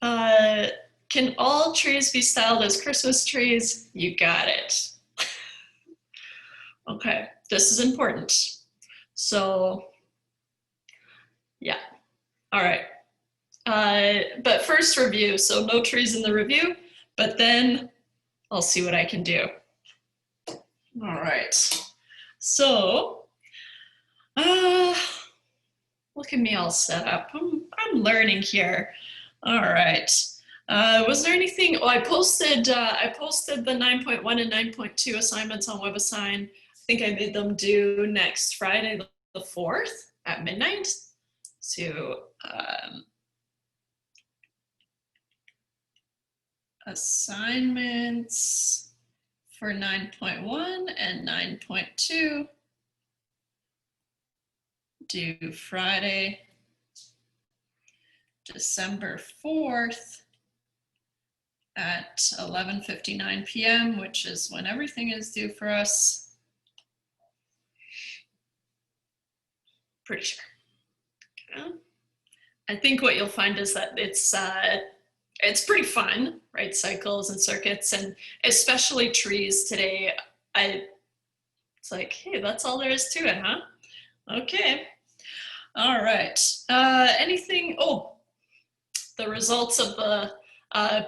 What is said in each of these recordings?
Uh, can all trees be styled as Christmas trees? You got it. Okay, this is important. So, yeah, all right. But first review, so no trees in the review, but then I'll see what I can do. All right, so look at me all set up. I'm learning here. All right. Was there anything? Oh, I posted the 9.1 and 9.2 assignments on WebAssign. I think I made them due next Friday, the 4th at midnight. So assignments for 9.1 and 9.2 due Friday, December 4th at 11:59 p.m., which is when everything is due for us. Pretty sure. Okay. I think what you'll find is that it's pretty fun, right? Cycles and circuits, and especially trees today. It's like, hey, that's all there is to it, huh? Okay. All right. Anything? Oh, the results of the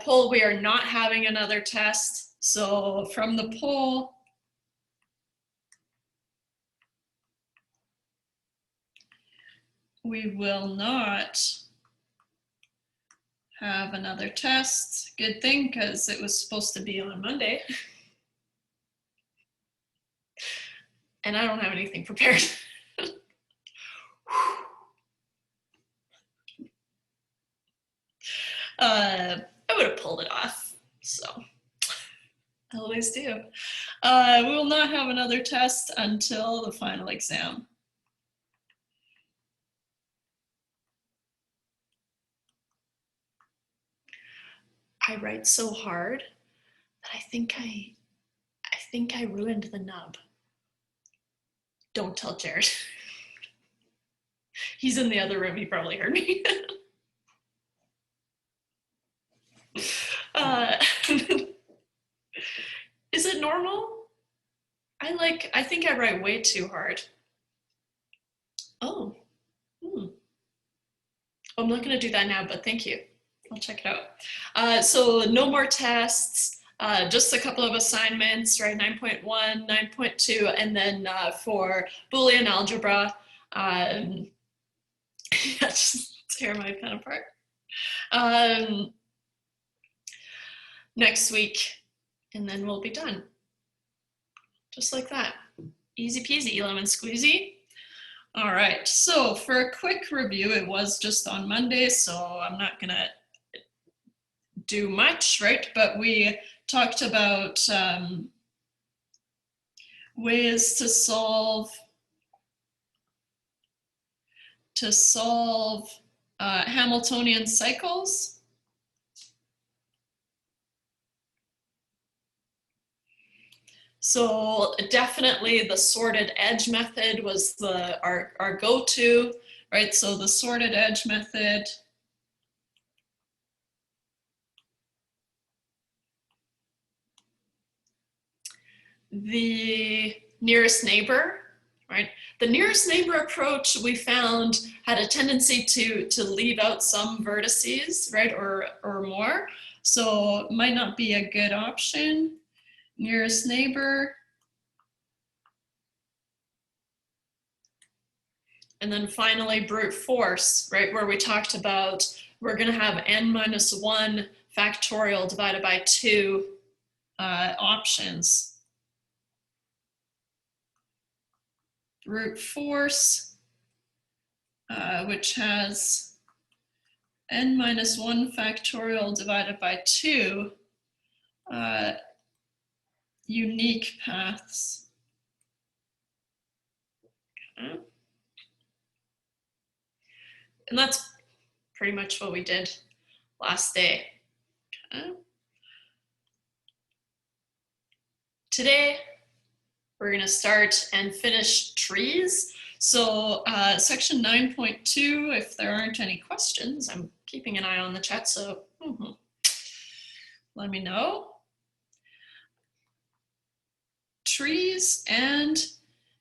poll. We are not having another test. So from the poll, we will not have another test. Good thing, because it was supposed to be on Monday. And I don't have anything prepared. I would have pulled it off, so I always do. We will not have another test until the final exam. I write so hard that I think I ruined the nub. Don't tell Jared. He's in the other room. He probably heard me. Is it normal? I think I write way too hard. Oh. I'm not going to do that now, but thank you. I'll check it out. So no more tests, just a couple of assignments, right? 9.1, 9.2, and then for Boolean algebra, just tear my pen apart. Next week, and then we'll be done. Just like that. Easy peasy, lemon squeezy. All right, so for a quick review, it was just on Monday, so I'm not gonna do much, right? But we talked about ways to solve Hamiltonian cycles. So definitely the sorted edge method was our go-to, right? So the sorted edge method. The nearest neighbor, right? The nearest neighbor approach we found had a tendency to leave out some vertices, right, or more. So it might not be a good option. Nearest neighbor. And then finally brute force, right, where we talked about we're going to have n-1 factorial divided by 2 options. Brute force, which has n-1 factorial divided by 2 unique paths. Okay. And that's pretty much what we did last day. Okay. Today, we're going to start and finish trees. So section 9.2, if there aren't any questions, I'm keeping an eye on the chat, so let me know. Trees and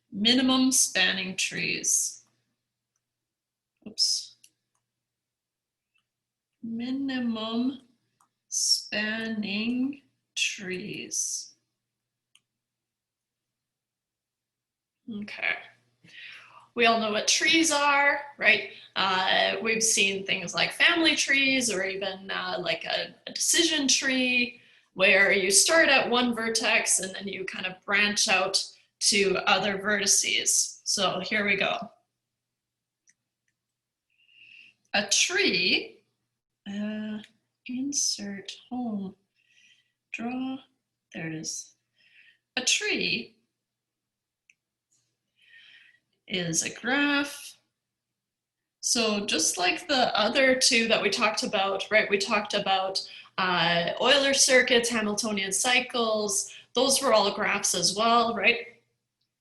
minimum spanning trees. Oops. Minimum spanning trees. Okay. We all know what trees are, right? We've seen things like family trees or even like a decision tree where you start at one vertex and then you kind of branch out to other vertices. So here we go. A tree, insert home, draw, there it is. A tree is a graph. So just like the other two that we talked about, right? We talked about Euler circuits, Hamiltonian cycles, those were all graphs as well, right?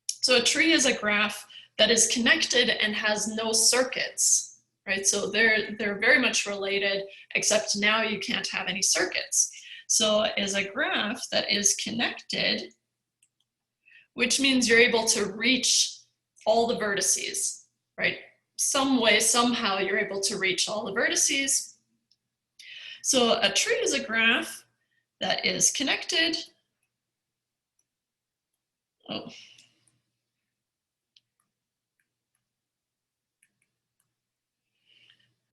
So a tree is a graph that is connected and has no circuits, right? So they're very much related, except now you can't have any circuits. So is a graph that is connected, which means you're able to reach all the vertices, right? Some way, somehow you're able to reach all the vertices. So a tree is a graph that is connected. Oh.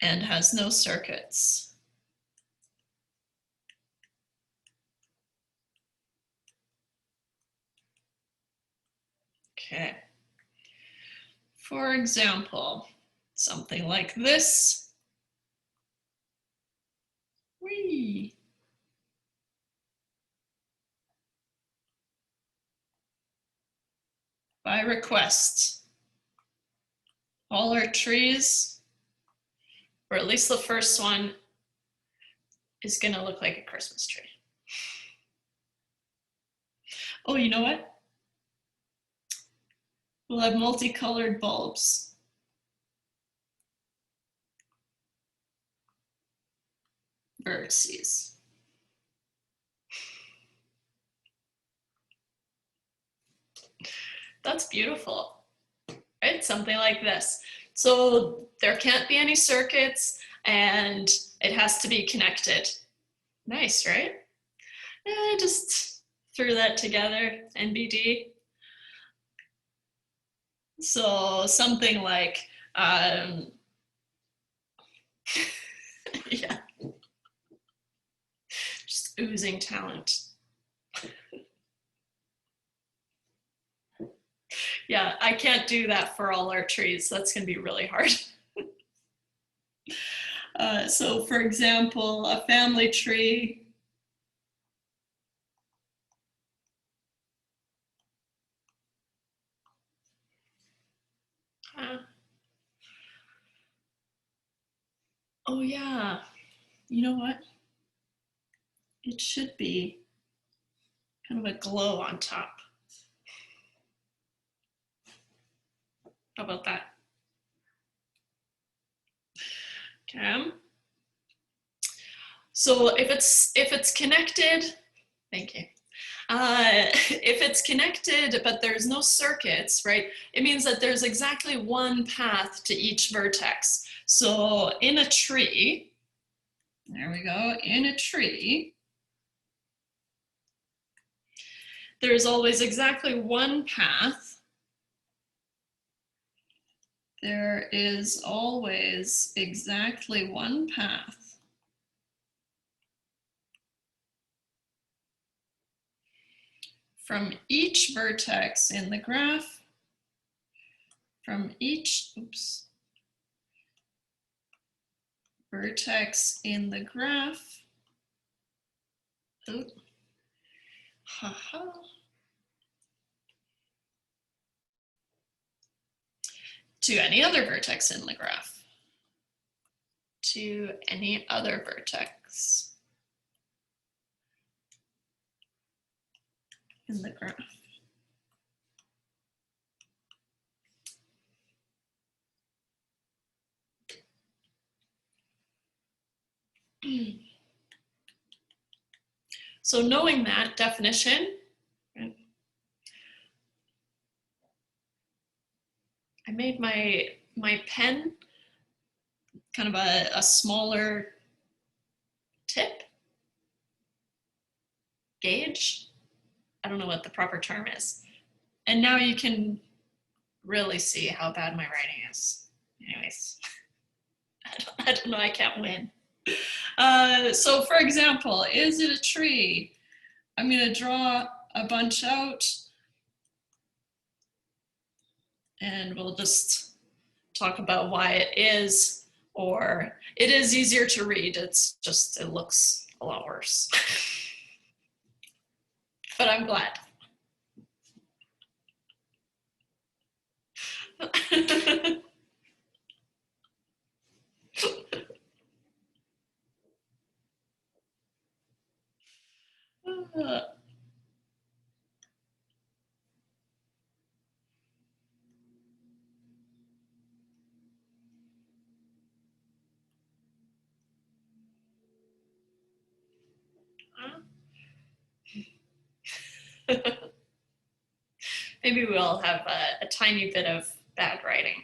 And has no circuits. Okay. For example, something like this. Whee! By request, all our trees, or at least the first one, is going to look like a Christmas tree. Oh, you know what? We'll have multicolored bulbs. Vertices. That's beautiful, right? Something like this. So there can't be any circuits and it has to be connected. Nice, right? Just threw that together, NBD. So something like, yeah, just oozing talent. Yeah, I can't do that for all our trees. That's going to be really hard. So for example, a family tree. Oh yeah, you know what? It should be kind of a glow on top. How about that? Okay. So if it's connected, thank you. If it's connected, but there's no circuits, right? It means that there's exactly one path to each vertex. So in a tree, there we go, in a tree, there's always exactly one path. There is always exactly one path from each vertex in the graph, from each, vertex in the graph. To any other vertex in the graph. To any other vertex in the graph. So knowing that definition, right, I made my pen kind of a smaller tip gauge. I don't know what the proper term is. And now you can really see how bad my writing is. Anyways, I don't know, I can't win. So for example, is it a tree? I'm gonna draw a bunch out and we'll just talk about why it is, or it is easier to read. It's just, it looks a lot worse. But I'm glad. Maybe we'll have a tiny bit of bad writing.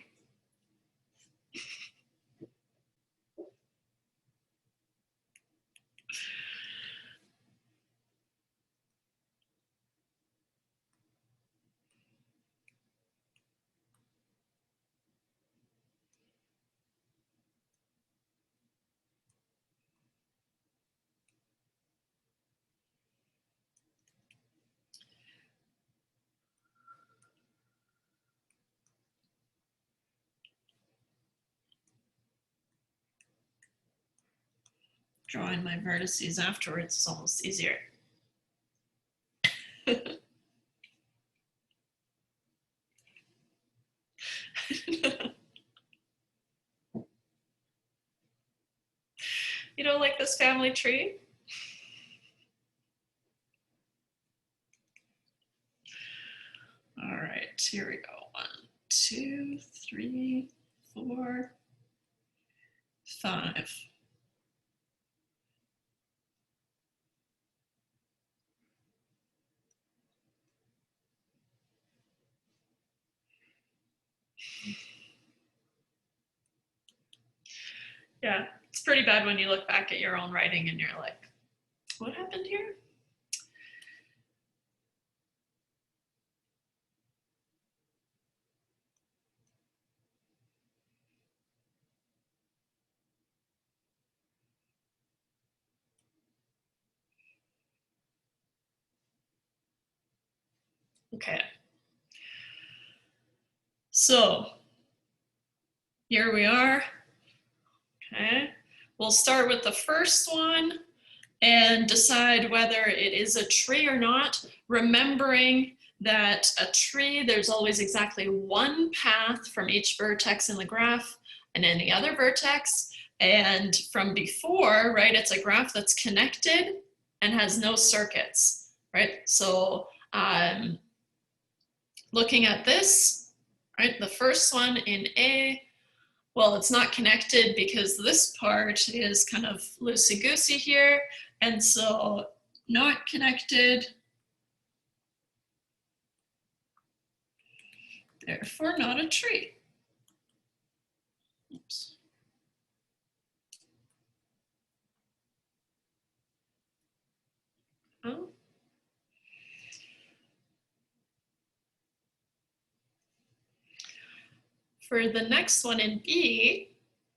Drawing my vertices afterwards is almost easier. You don't like this family tree? All right, here we go. 1, 2, 3, 4, 5. Yeah, it's pretty bad when you look back at your own writing and you're like, what happened here? Okay. So here we are. Okay. We'll start with the first one and decide whether it is a tree or not, remembering that a tree, there's always exactly one path from each vertex in the graph and any other vertex. And from before, right, it's a graph that's connected and has no circuits, right? So looking at this, right, the first one in A, well, it's not connected because this part is kind of loosey-goosey here. And so not connected, therefore not a tree. Oops. Oh. For the next one in B,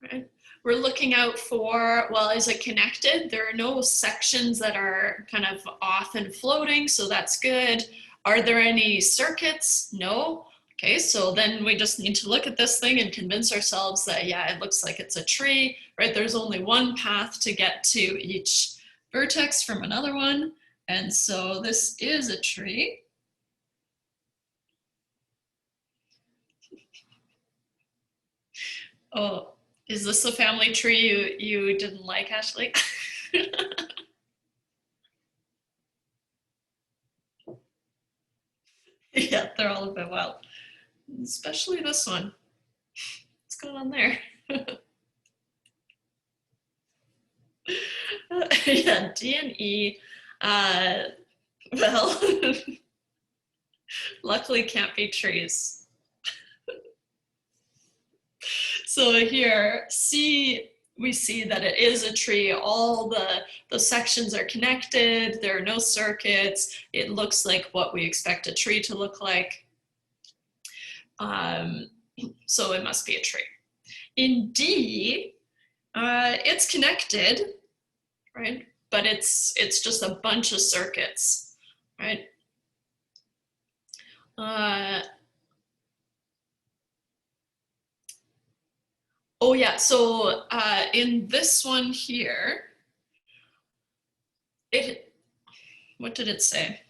right, we're looking out for, well, is it connected? There are no sections that are kind of off and floating, so that's good. Are there any circuits? No. Okay, so then we just need to look at this thing and convince ourselves that, yeah, it looks like it's a tree, right? There's only one path to get to each vertex from another one. And so this is a tree. Oh, is this the family tree you didn't like, Ashley? Yeah, they're all a bit wild. Especially this one. What's going on there? Yeah, D and E. Well, luckily can't be trees. So here, C, we see that it is a tree. All the sections are connected. There are no circuits. It looks like what we expect a tree to look like. So it must be a tree. In D, it's connected, right? But it's just a bunch of circuits, right? Oh yeah, so in this one here, what did it say?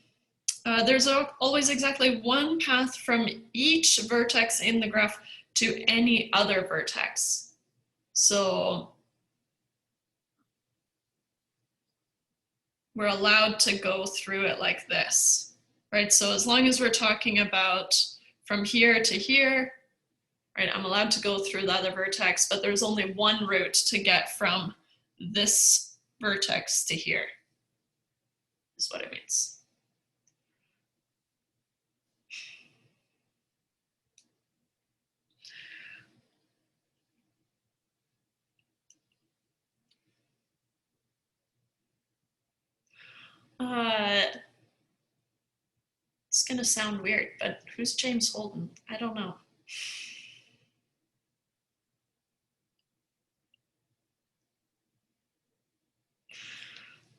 There's always exactly one path from each vertex in the graph to any other vertex. So we're allowed to go through it like this, right? So as long as we're talking about from here to here, right, I'm allowed to go through the other vertex, but there's only one route to get from this vertex to here, is what it means. It's gonna sound weird, but who's James Holden? I don't know.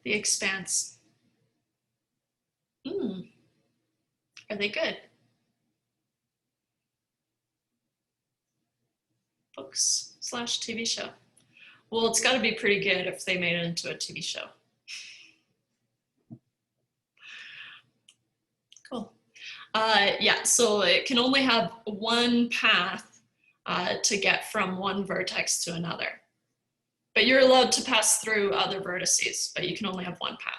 The Expanse. Are they good? Books / TV show. Well, it's got to be pretty good if they made it into a TV show. Cool. Yeah, so it can only have one path to get from one vertex to another. But you're allowed to pass through other vertices, but you can only have one path.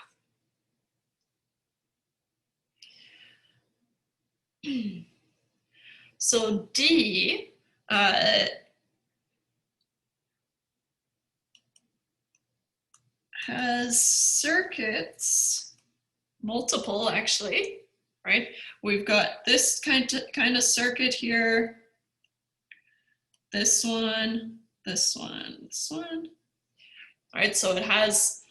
So D has circuits, multiple actually, right? We've got this kind of circuit here, this one, this one, this one. All right, so it has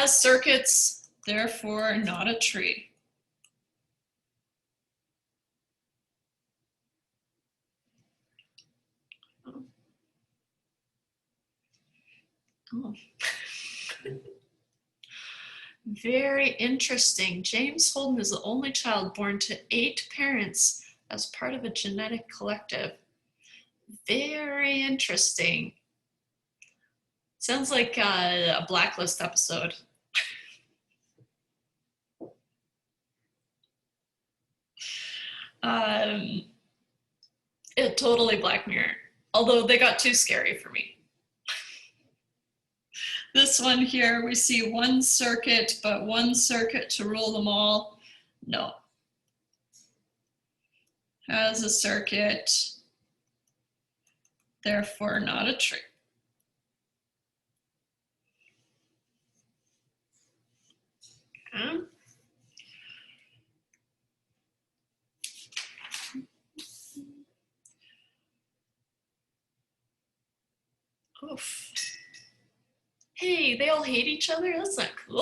circuits, therefore not a tree. Oh. Very interesting. James Holden is the only child born to 8 parents as part of a genetic collective. Very interesting. Sounds like a Blacklist episode. It totally Black Mirror, although they got too scary for me. This one here, we see one circuit, but one circuit to rule them all. No. Has a circuit, therefore not a tree. Okay. Oof. Hey, they all hate each other? That's not cool.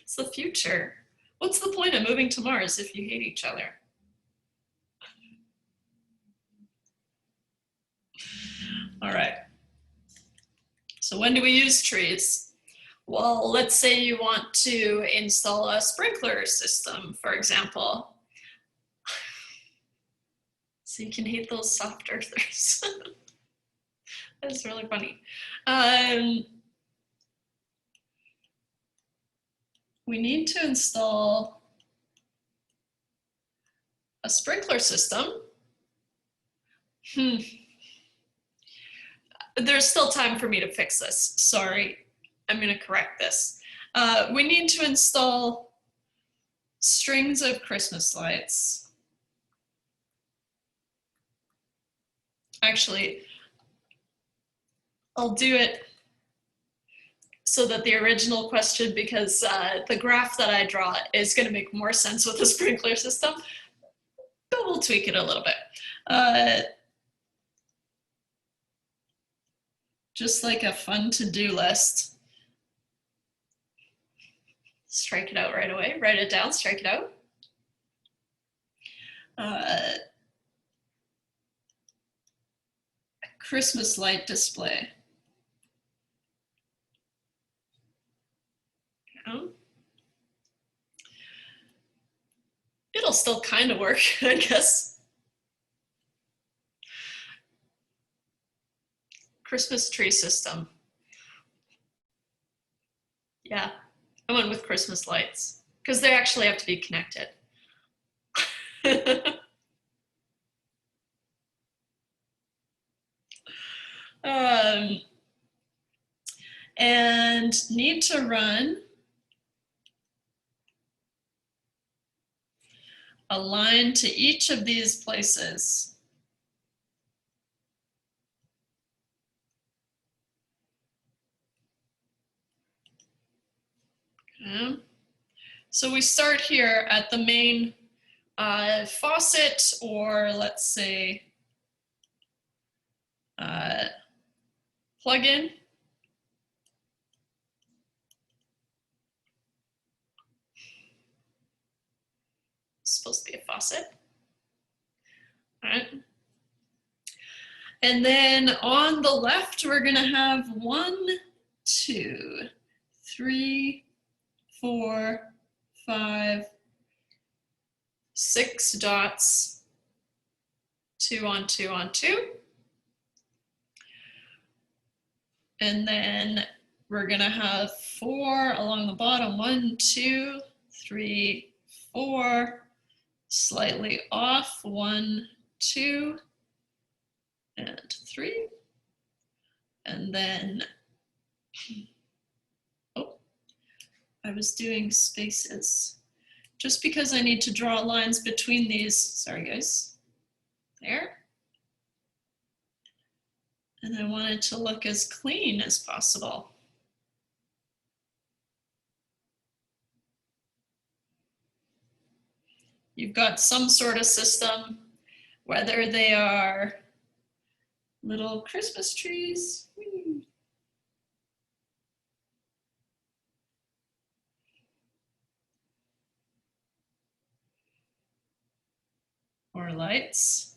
It's the future. What's the point of moving to Mars if you hate each other? All right. So when do we use trees? Well, let's say you want to install a sprinkler system, for example. So you can hate those soft earthers. That's really funny. We need to install a sprinkler system. There's still time for me to fix this. Sorry, I'm going to correct this. We need to install strings of Christmas lights. Actually, I'll do it so that the original question, because the graph that I draw is going to make more sense with a sprinkler system, but we'll tweak it a little bit. Just like a fun to-do list. Strike it out right away, write it down, strike it out. A Christmas light display. It'll still kind of work, I guess. Christmas tree system. Yeah, I went with Christmas lights because they actually have to be connected. And need to run a line to each of these places. Okay. So we start here at the main faucet, or let's say plug-in. Supposed to be a faucet. All right. And then on the left, we're going to have 1, 2, 3, 4, 5, 6 dots, 2 on 2 on 2. And then we're going to have 4 along the bottom, 1, 2, 3, 4. Slightly off, 1, 2, and 3. And then, oh, I was doing spaces. Just because I need to draw lines between these, sorry guys, there. And I want it to look as clean as possible. You've got some sort of system, whether they are little Christmas trees, or lights.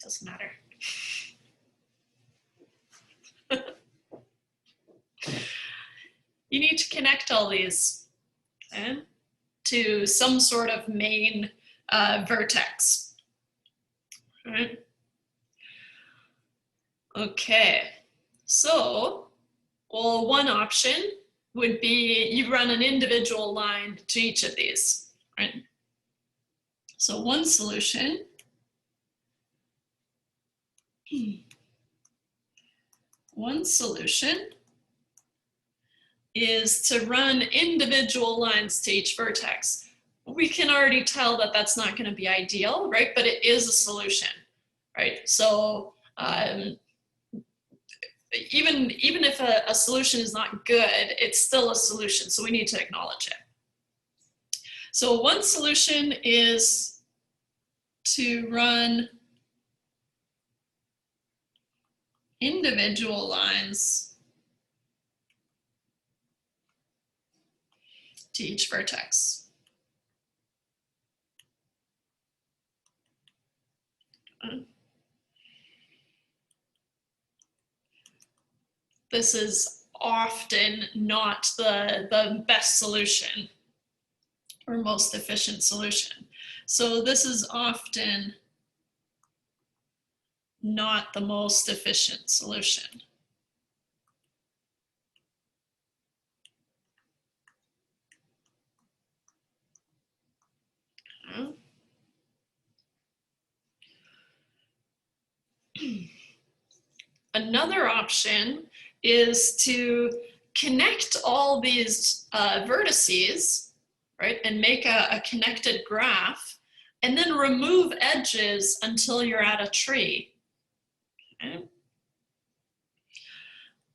Doesn't matter. You need to connect all these, okay, to some sort of main vertex. All right. Okay, so, well, one option would be you run an individual line to each of these, right? So one solution is to run individual lines to each vertex. We can already tell that that's not going to be ideal, right? But it is a solution, right? So even if a solution is not good, it's still a solution. So we need to acknowledge it. So one solution is to run individual lines to each vertex. This is often not the best solution or most efficient solution. So this is often not the most efficient solution. Another option is to connect all these vertices, right, and make a connected graph, and then remove edges until you're at a tree. Okay.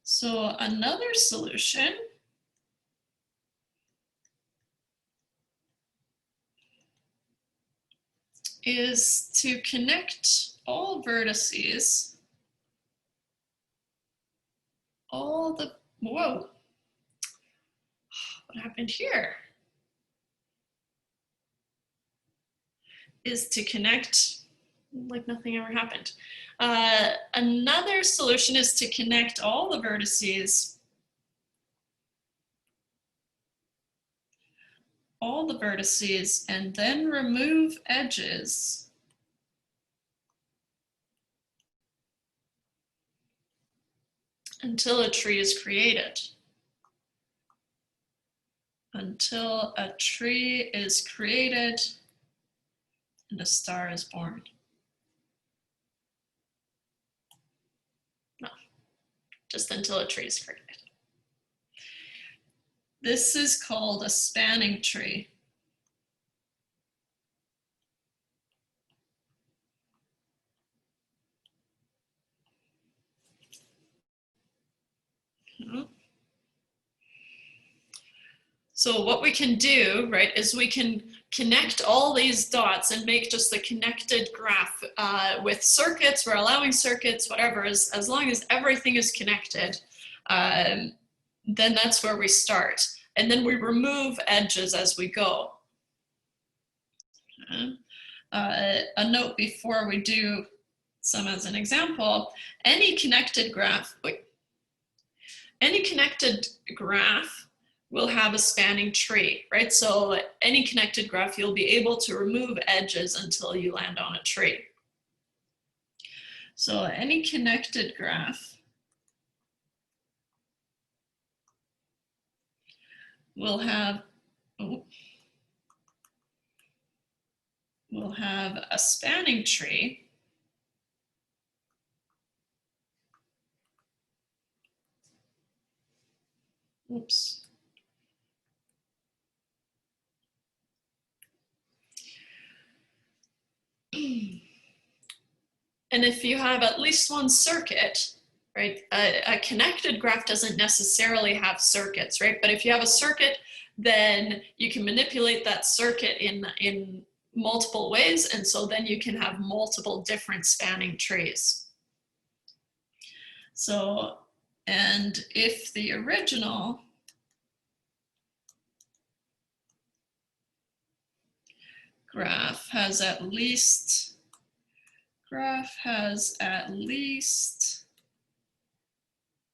So another solution is to connect all vertices, all the, whoa, what happened here? Is to connect, like nothing ever happened. Another solution is to connect all the vertices, and then remove edges until a tree is created. Until a tree is created and a star is born. No, just until a tree is created. This is called a spanning tree. So what we can do, right, is we can connect all these dots and make just a connected graph with circuits. We're allowing circuits, whatever, as long as everything is connected, then that's where we start. And then we remove edges as we go. A note before we do some as an example, any connected graph will have a spanning tree, right? So any connected graph, you'll be able to remove edges until you land on a tree. So any connected graph will have a spanning tree. Oops. And if you have at least one circuit, right, a connected graph doesn't necessarily have circuits, right? But if you have a circuit, then you can manipulate that circuit in multiple ways, and so then you can have multiple different spanning trees. So, and if the original graph has at least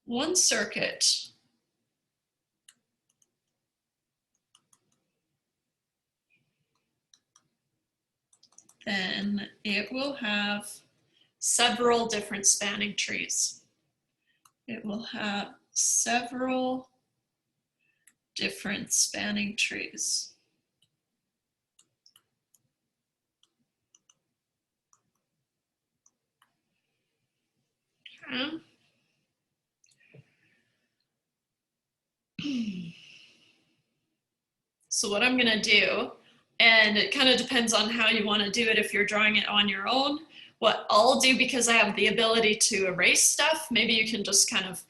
one circuit, then it will have several different spanning trees. It will have several different spanning trees. Okay. So what I'm gonna do, and it kind of depends on how you want to do it if you're drawing it on your own. What I'll do, because I have the ability to erase stuff, maybe you can just kind of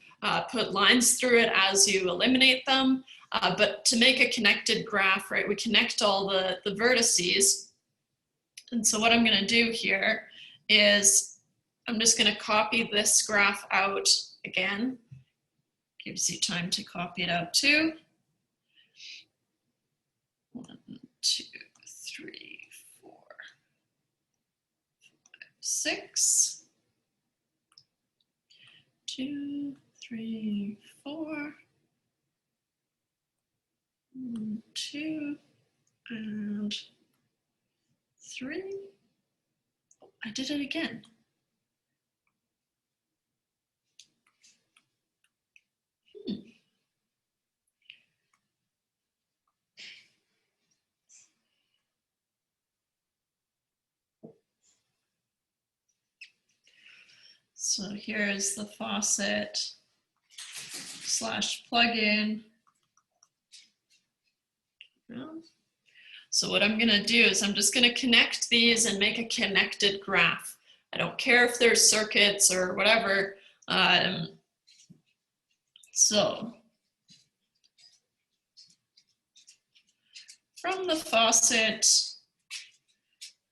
put lines through it as you eliminate them. But to make a connected graph, right, we connect all the vertices. And so what I'm gonna do here is I'm just gonna copy this graph out again. Gives you time to copy it out too. 1, 2, 3, 4, 5, 6. 2, 3, 4. 1, 2, and 3. Oh, I did it again. So here's the faucet / plugin. So what I'm gonna do is I'm just gonna connect these and make a connected graph. I don't care if there's circuits or whatever. So from the faucet,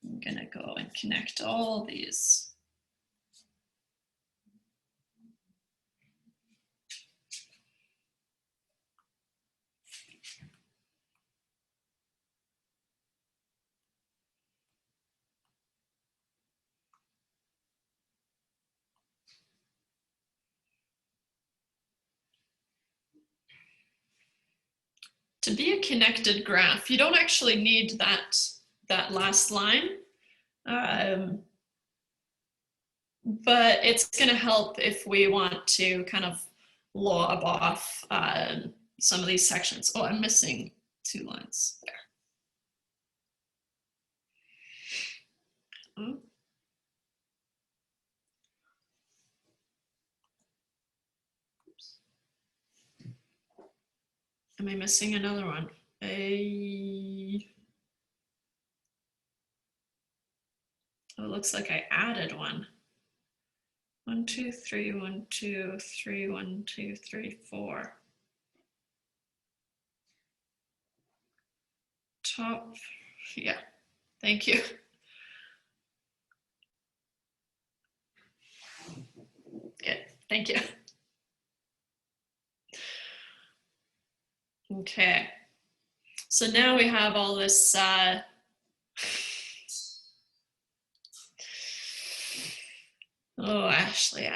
I'm gonna go and connect all these. To be a connected graph, you don't actually need that last line, but it's going to help if we want to kind of lob off some of these sections. Oh, I'm missing 2 lines there. Oh. Am I missing another one? Oh, it looks like I added one. 1, 2, 3, 1, 2, 3, 1, 2, 3, 4. Top, yeah, thank you. Good, thank you. Okay, so now we have all this oh, Ashley.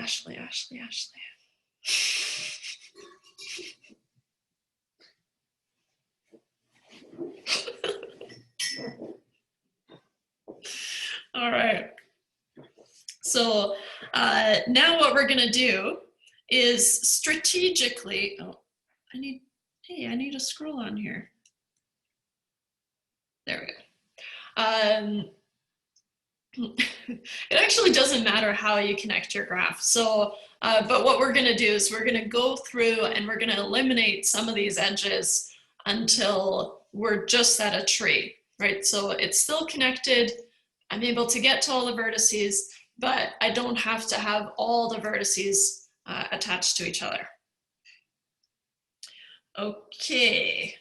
All right, so now what we're gonna do is strategically, oh, I need a scroll on here. There we go. It actually doesn't matter how you connect your graph. So, but what we're gonna do is we're gonna go through and we're gonna eliminate some of these edges until we're just at a tree, right? So it's still connected. I'm able to get to all the vertices, but I don't have to have all the vertices attached to each other. Okay,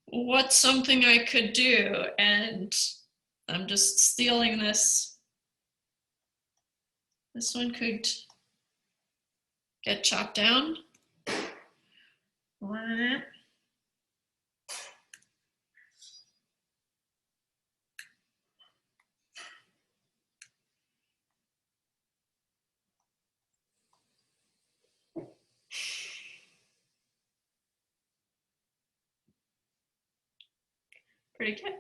what's something I could do? And I'm just stealing this. This one could get chopped down. Pretty good.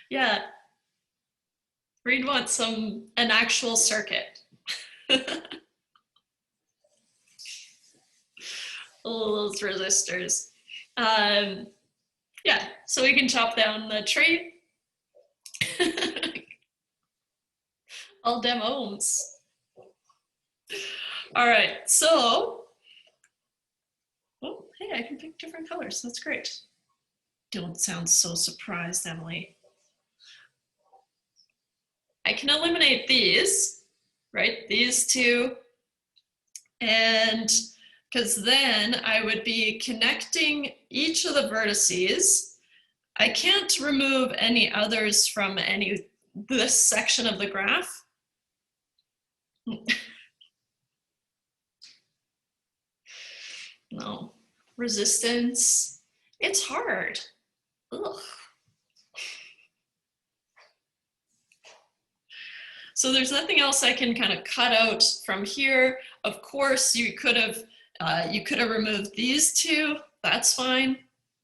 Yeah, Reed wants an actual circuit. Oh, those resistors. Yeah, so we can chop down the tree. All dem ohms. All right, so, oh, hey, I can pick different colors. That's great. Don't sound so surprised, Emily. I can eliminate these, right? These two, and because then I would be connecting each of the vertices. I can't remove any others from this section of the graph. No, resistance, it's hard. Ugh. So there's nothing else I can kind of cut out from here. Of course, you could have removed these two, that's fine.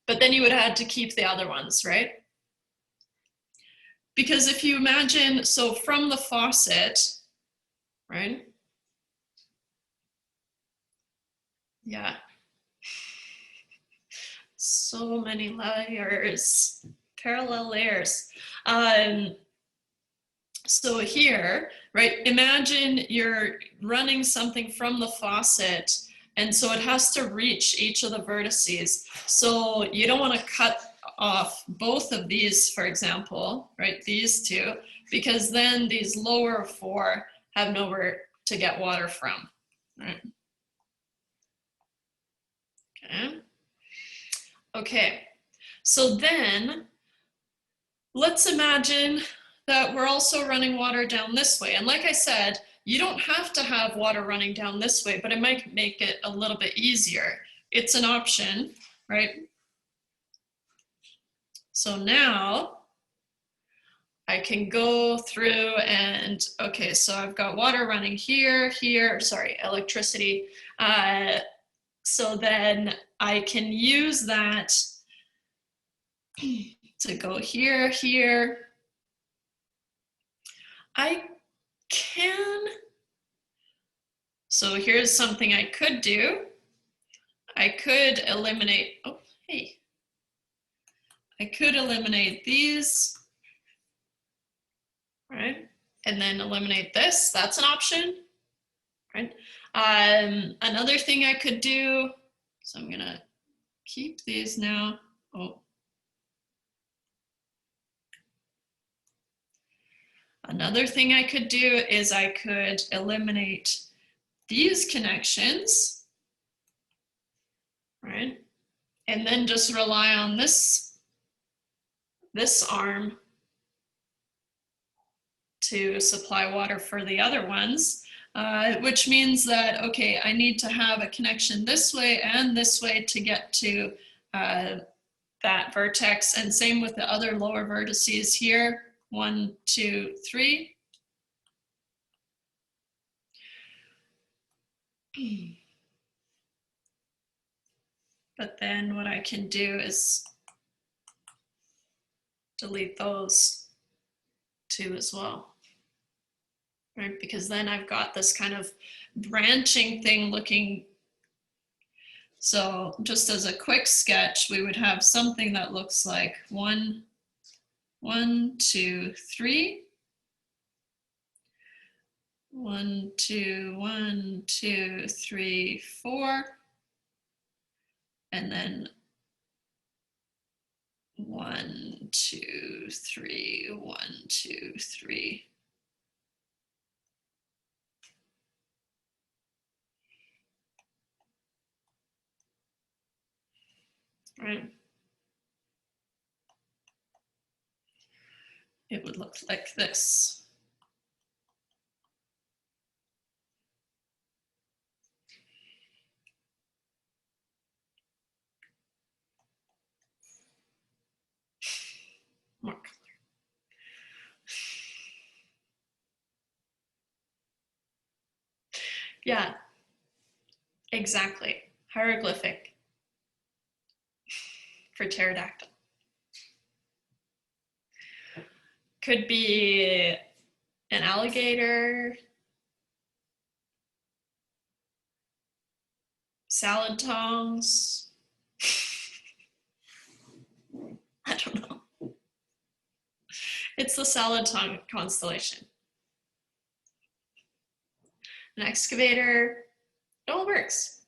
But then you would have had to keep the other ones, right? Because if you imagine, so from the faucet, right? Yeah. So many layers, parallel layers. So here, right, imagine you're running something from the faucet And so it has to reach each of the vertices. So you don't want to cut off both of these, for example, right? These two, because then these lower four have nowhere to get water from, right? Okay. Okay. So then let's imagine that we're also running water down this way. And like I said, you don't have to have water running down this way, but it might make it a little bit easier. It's an option, right? So now I can go through and, okay, so I've got water running here, sorry, electricity. So then I can use that to go here, here. I can, so here's something I could do. I could eliminate, oh, hey. I could eliminate these, right? And then eliminate this, that's an option, right? Another thing I could do, so I'm gonna keep these now. Oh. Another thing I could do is I could eliminate these connections, right? And then just rely on this arm to supply water for the other ones, which means that, okay, I need to have a connection this way and this way to get to that vertex, and same with the other lower vertices here, 1, 2, 3. But then what I can do is delete those two as well, right? Because then I've got this kind of branching thing looking. So just as a quick sketch, we would have something that looks like 1, 2, 3. 1, 2, 1, 2, 3, 4. And then 1, 2, 3, 1, 2, 3. Right. It would look like this. More color. Yeah, exactly. Hieroglyphic for pterodactyl. Could be an alligator, salad tongs. I don't know. It's the salad tongue constellation. An excavator, it all works.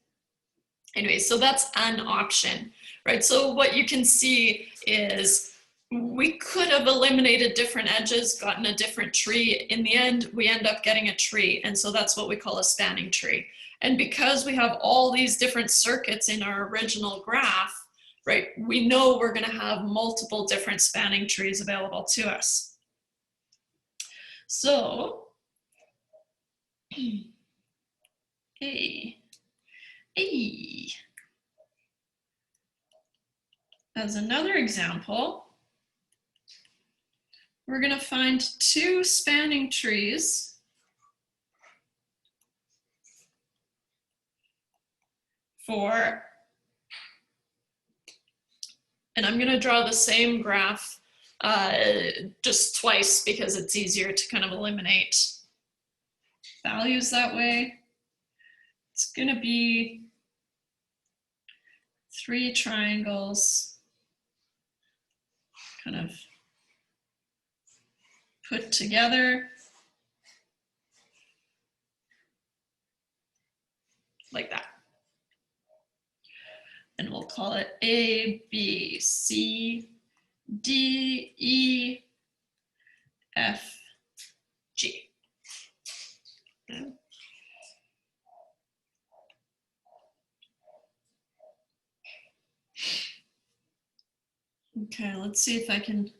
Anyway, so that's an option, right? So what you can see is we could have eliminated different edges, gotten a different tree. In the end, we end up getting a tree. And so that's what we call a spanning tree. And because we have all these different circuits in our original graph, right, we know we're gonna have multiple different spanning trees available to us. So, as another example, we're going to find two spanning trees for, and I'm going to draw the same graph just twice because it's easier to kind of eliminate values that way. It's going to be 3 triangles kind of put together like that. and we'll call it A, B, C, D, E, F, G. Okay. Okay, let's see if I can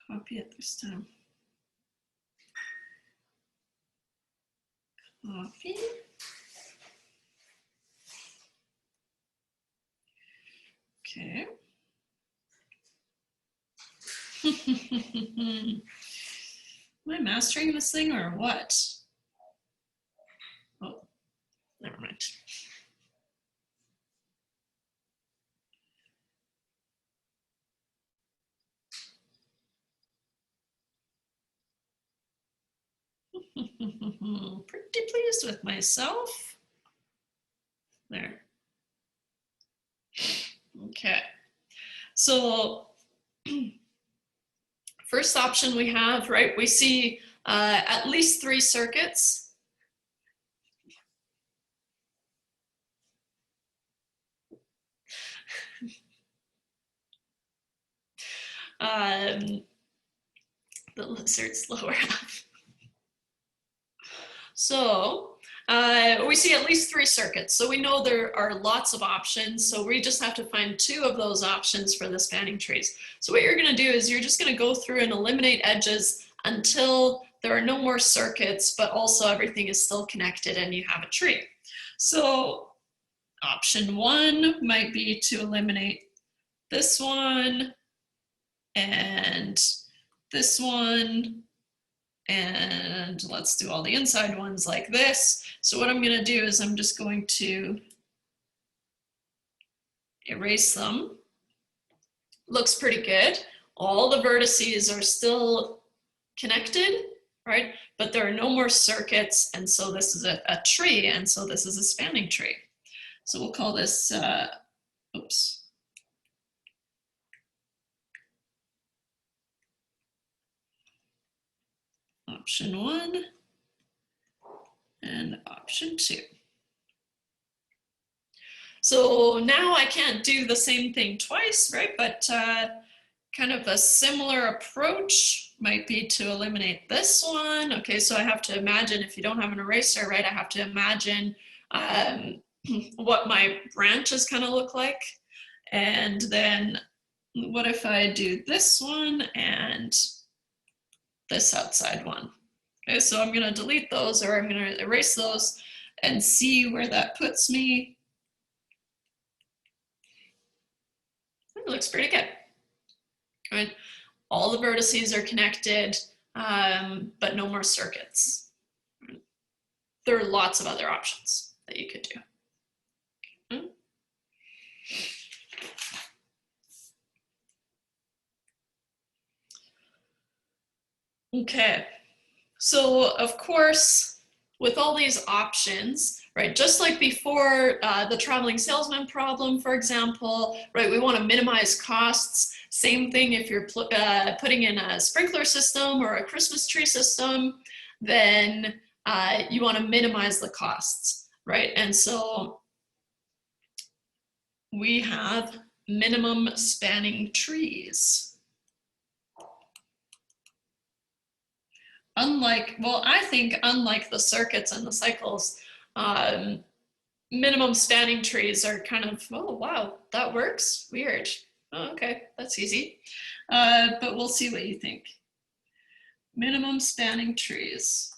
copy it this time. Copy. Okay. Am I mastering this thing or what? Oh, never mind. Pretty pleased with myself. There. Okay. So first option we have, right, we see at least 3 circuits. The lizard's lower half. So we see at least 3 circuits. So we know there are lots of options. So we just have to find 2 of those options for the spanning trees. So what you're going to do is you're just going to go through and eliminate edges until there are no more circuits, but also everything is still connected and you have a tree. So option 1 might be to eliminate this one and this one. And let's do all the inside ones like this. So what I'm going to do is I'm just going to erase them. Looks pretty good. All the vertices are still connected, right? But there are no more circuits, and so this is a tree, and so this is a spanning tree. So we'll call this, oops. Option 1 and option 2. So now I can't do the same thing twice, right? But kind of a similar approach might be to eliminate this one. Okay, so I have to imagine, if you don't have an eraser, right, I have to imagine what my branches kind of look like. And then what if I do this one and this outside one? Okay, so I'm going to delete those, or I'm going to erase those and see where that puts me. It looks pretty good. Right? All the vertices are connected, but no more circuits. There are lots of other options that you could do. Okay, so of course, with all these options, right, just like before the traveling salesman problem, for example, right, we want to minimize costs. Same thing if you're putting in a sprinkler system or a Christmas tree system, then you want to minimize the costs, right? And so we have minimum spanning trees. Unlike, well, I think unlike the circuits and the cycles, minimum spanning trees are kind of, oh, wow, that works, weird. Oh, okay, that's easy. But we'll see what you think. Minimum spanning trees.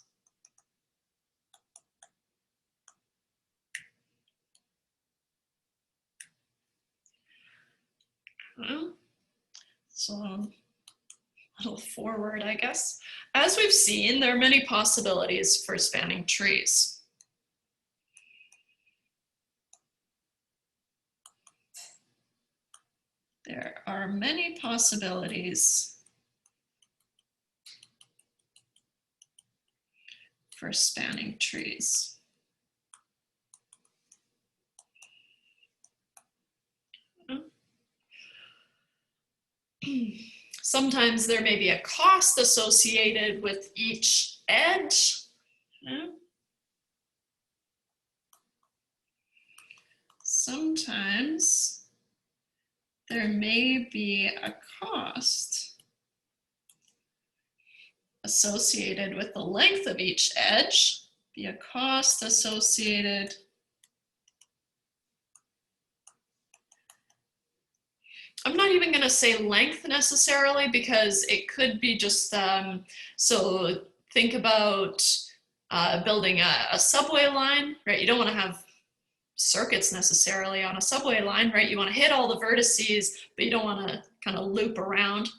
So a little forward, I guess. As we've seen, there are many possibilities for spanning trees. There are many possibilities for spanning trees. Sometimes there may be a cost associated with each edge. sometimes there may be a cost associated with the length of each edge, be a cost associated I'm not even going to say length necessarily, because it could be just, so think about building a subway line, right? You don't want to have circuits necessarily on a subway line, right? You want to hit all the vertices, but you don't want to kind of loop around.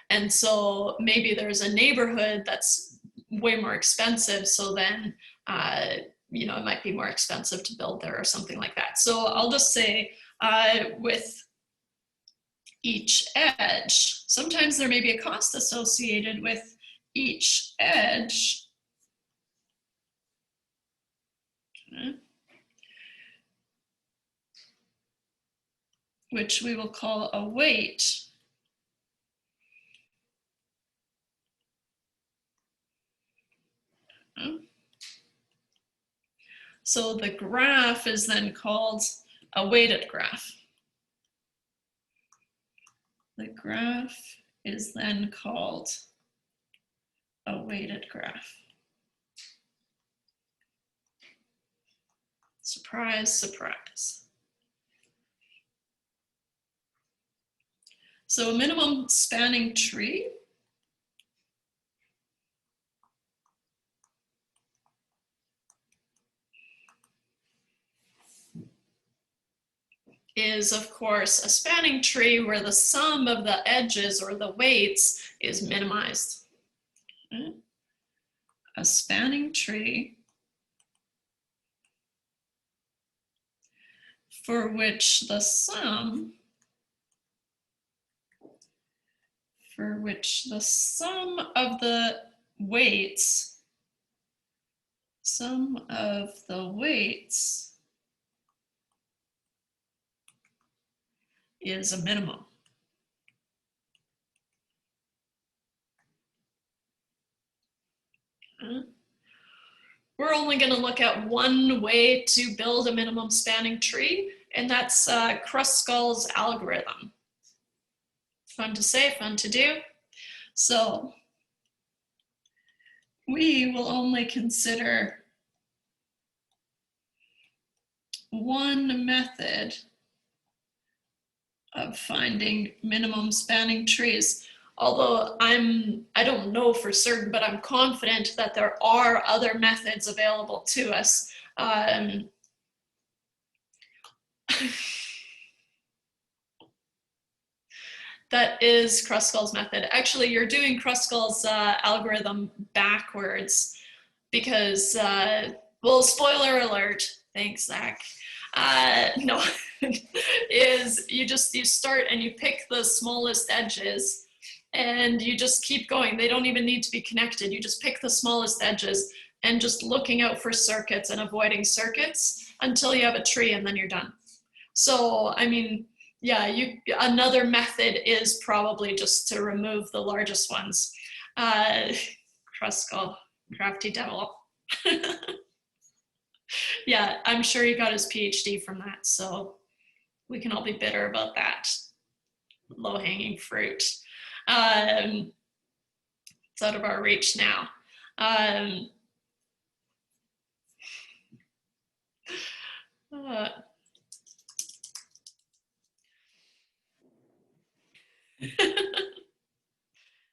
And so maybe there's a neighborhood that's way more expensive, so then you know, it might be more expensive to build there or something like that. So I'll just say with each edge, sometimes there may be a cost associated with each edge. Okay. Which we will call a weight. Okay. So the graph is then called a weighted graph. The graph is then called a weighted graph. Surprise, surprise. So a minimum spanning tree is, of course, a spanning tree where the sum of the edges or the weights is minimized. Okay. A spanning tree for which the sum of the weights is a minimum. Okay. We're only going to look at one way to build a minimum spanning tree, and that's Kruskal's algorithm. Fun to say, fun to do. So we will only consider one method of finding minimum spanning trees. Although I don't know for certain, but I'm confident that there are other methods available to us. That is Kruskal's method. Actually, you're doing Kruskal's algorithm backwards because, well, spoiler alert, thanks, Zach. No, is you start and you pick the smallest edges and you just keep going. They don't even need to be connected. You just pick the smallest edges and just looking out for circuits and avoiding circuits until you have a tree, and then you're done. So, I mean, yeah, another method is probably just to remove the largest ones. Kruskal, crafty devil. Yeah, I'm sure he got his PhD from that, so we can all be bitter about that. Low-hanging fruit. It's out of our reach now.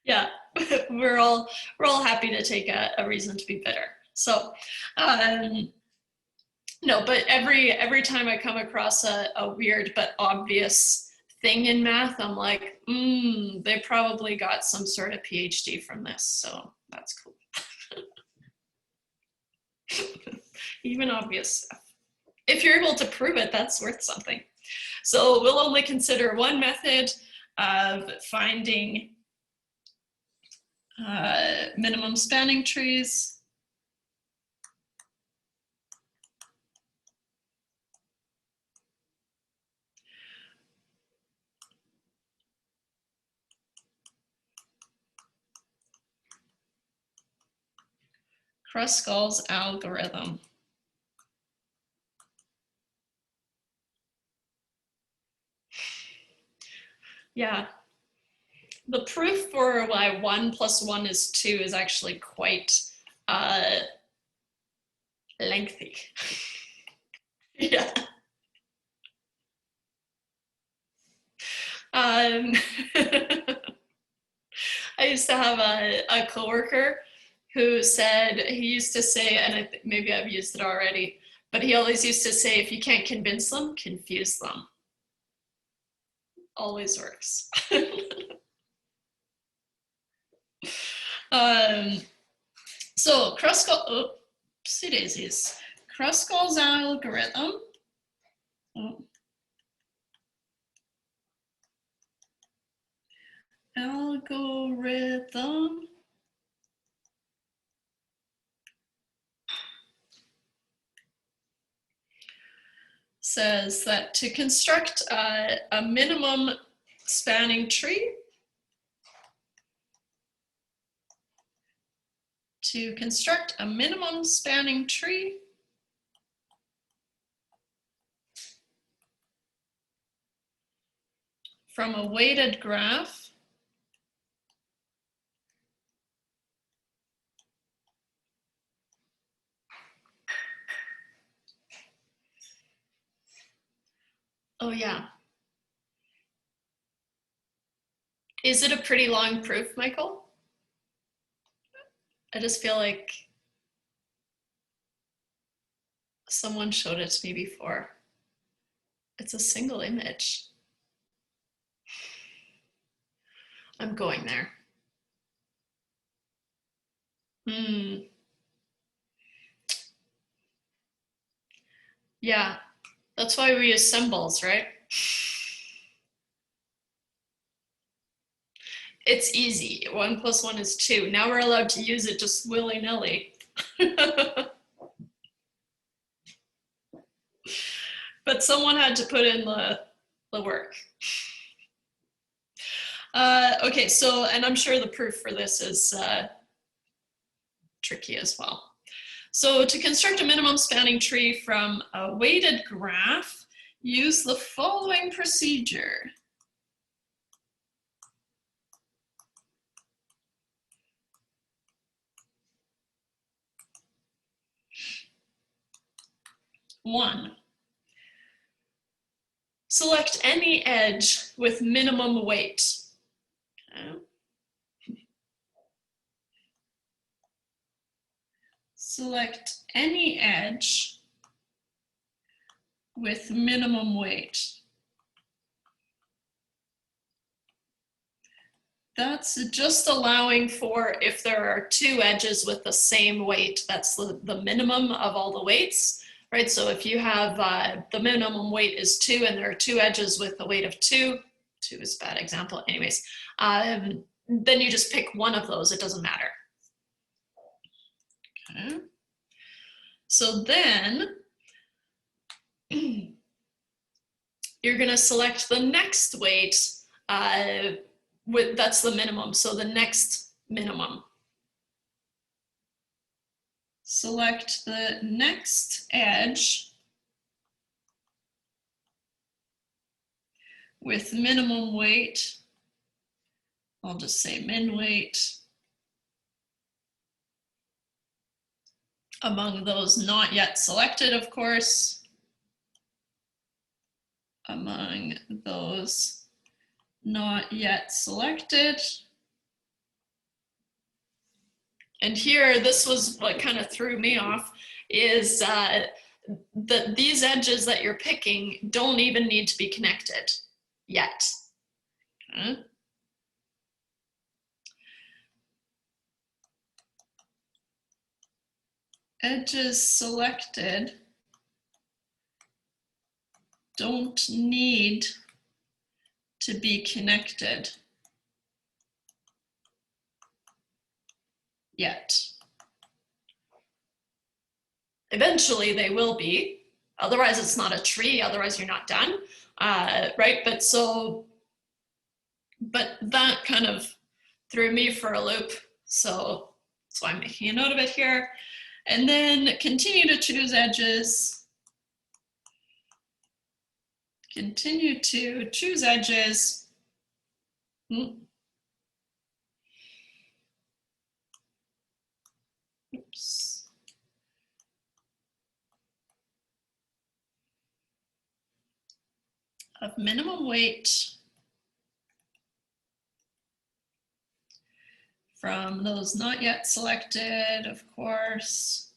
Yeah, we're all happy to take a reason to be bitter. So, no, but every time I come across a weird but obvious thing in math, I'm like, they probably got some sort of PhD from this, so that's cool. Even obvious stuff. If you're able to prove it, that's worth something. So we'll only consider one method of finding minimum spanning trees. Kruskal's algorithm. Yeah. The proof for why 1 plus 1 is 2 is actually quite lengthy. Yeah. I used to have a coworker who said, he used to say, and maybe I've used it already, but he always used to say, if you can't convince them, confuse them. Always works. So Kruskal, oopsie daisies. Kruskal's algorithm. Algorithm says that to construct a minimum spanning tree, from a weighted graph oh yeah. Is it a pretty long proof, Michael? I just feel like someone showed it to me before. It's a single image. I'm going there. Yeah, that's why we use symbols, right? It's easy. 1 plus 1 is 2. Now we're allowed to use it just willy-nilly. But someone had to put in the work. Okay, so, and I'm sure the proof for this is tricky as well. So to construct a minimum spanning tree from a weighted graph, use the following procedure. One, select any edge with minimum weight. Okay. Select any edge with minimum weight. That's just allowing for if there are 2 edges with the same weight, that's the minimum of all the weights, right? So if you have the minimum weight is 2 and there are 2 edges with the weight of 2, 2 is a bad example anyways, then you just pick one of those, it doesn't matter. Okay. So then you're gonna select the next weight, that's the minimum, so the next minimum. Select the next edge with minimum weight. I'll just say min weight. Among those not yet selected, of course. Among those not yet selected. And here, this was what kind of threw me off, is that these edges that you're picking don't even need to be connected yet. Okay. Edges selected don't need to be connected yet. Eventually they will be, otherwise it's not a tree, otherwise you're not done, right? But that kind of threw me for a loop, so I'm making a note of it here. And then continue to choose edges. Continue to choose edges Oops. Of minimum weight from those not yet selected, of course.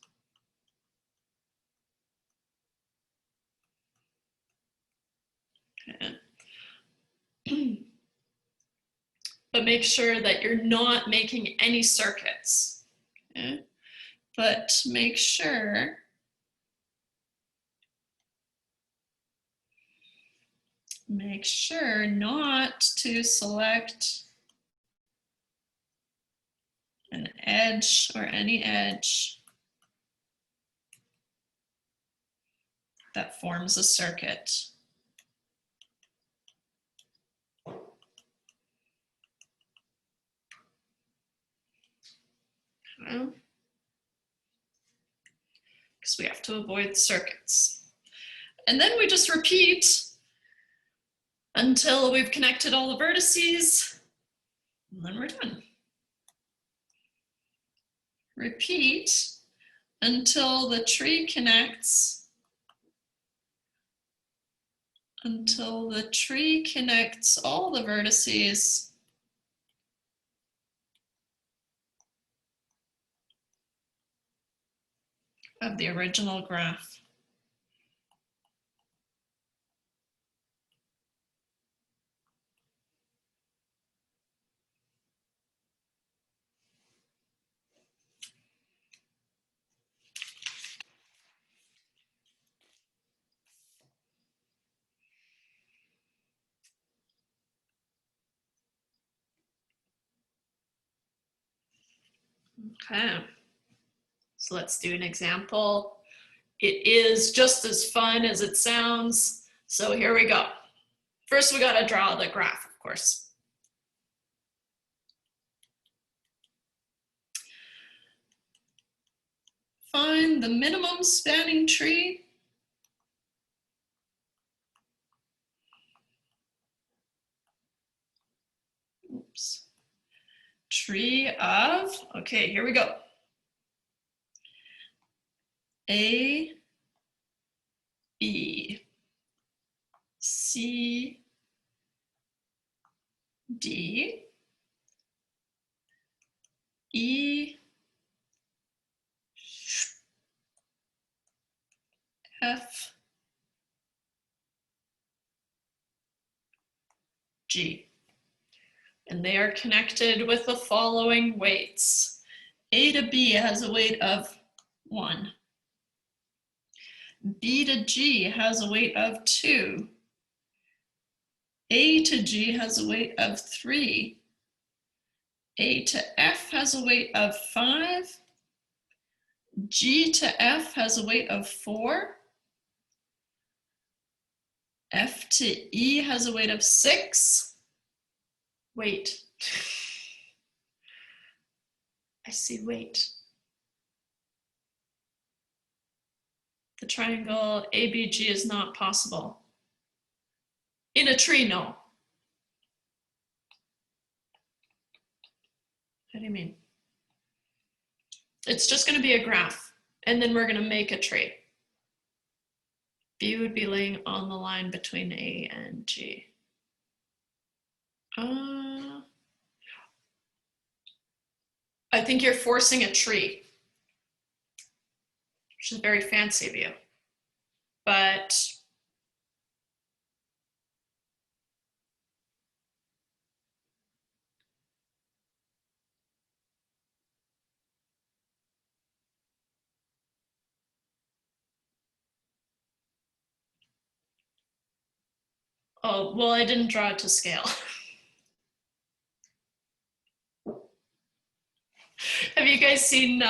Okay. But make sure that you're not making any circuits. Okay? But make sure not to select an edge or any edge that forms a circuit. Because we have to avoid circuits. And then we just repeat until we've connected all the vertices, and then we're done. Repeat until the tree connects, all the vertices of the original graph. Okay, so let's do an example. It is just as fun as it sounds. So here we go. First, we got to draw the graph, of course. Find the minimum spanning tree. Oops. Tree of, okay, here we go. A, B, C, D, E, F, G. And they are connected with the following weights. A to B has a weight of 1. B to G has a weight of 2. A to G has a weight of 3. A to F has a weight of 5. G to F has a weight of 4. F to E has a weight of 6. Wait. I see weight. The triangle ABG is not possible. In a tree, no. What do you mean? It's just going to be a graph, and then we're going to make a tree. B would be laying on the line between A and G. I think you're forcing a tree, which is very fancy of you. But oh, well, I didn't draw it to scale. Have you guys seen,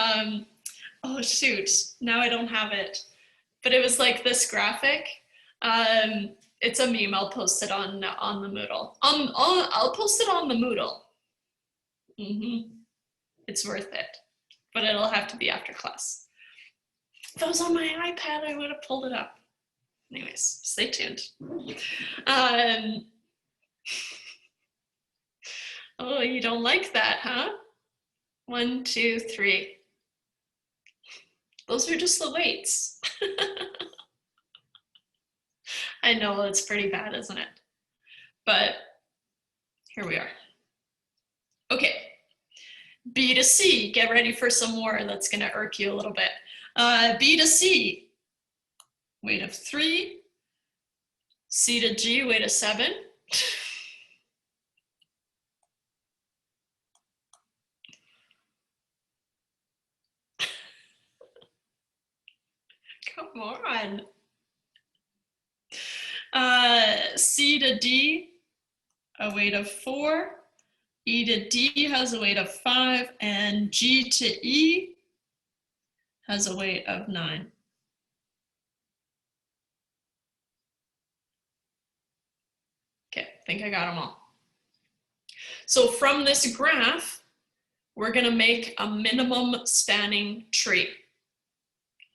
oh shoot, now I don't have it. But it was like this graphic. It's a meme, I'll post it on the Moodle. I'll post it on the Moodle. It's worth it, but it'll have to be after class. If I was on my iPad, I would have pulled it up. Anyways, stay tuned. Oh, you don't like that, huh? 1, 2, 3. Those are just the weights. I know it's pretty bad, isn't it? But here we are. Okay, B to C. Get ready for some more that's going to irk you a little bit. B to C, weight of 3. C to G, weight of 7. Come on. C to D, a weight of 4. E to D has a weight of 5, and G to E has a weight of 9. Okay, I think I got them all. So from this graph, we're going to make a minimum spanning tree.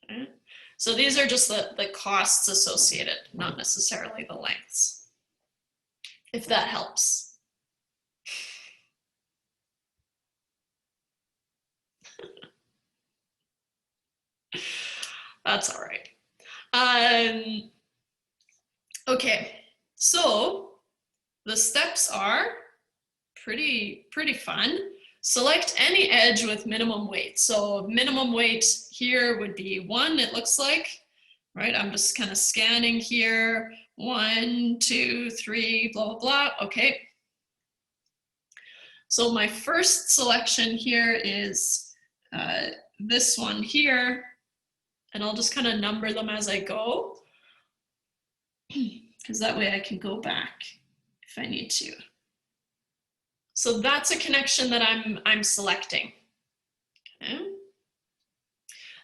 Okay? So these are just the costs associated, not necessarily the lengths, if that helps. That's all right. Okay, so the steps are pretty fun. Select any edge with minimum weight. So minimum weight here would be 1, it looks like, right? I'm just kind of scanning here. 1, 2, 3, blah, blah, blah. Okay. So my first selection here is this one here, and I'll just kind of number them as I go, because that way I can go back if I need to. So that's a connection that I'm selecting. Okay.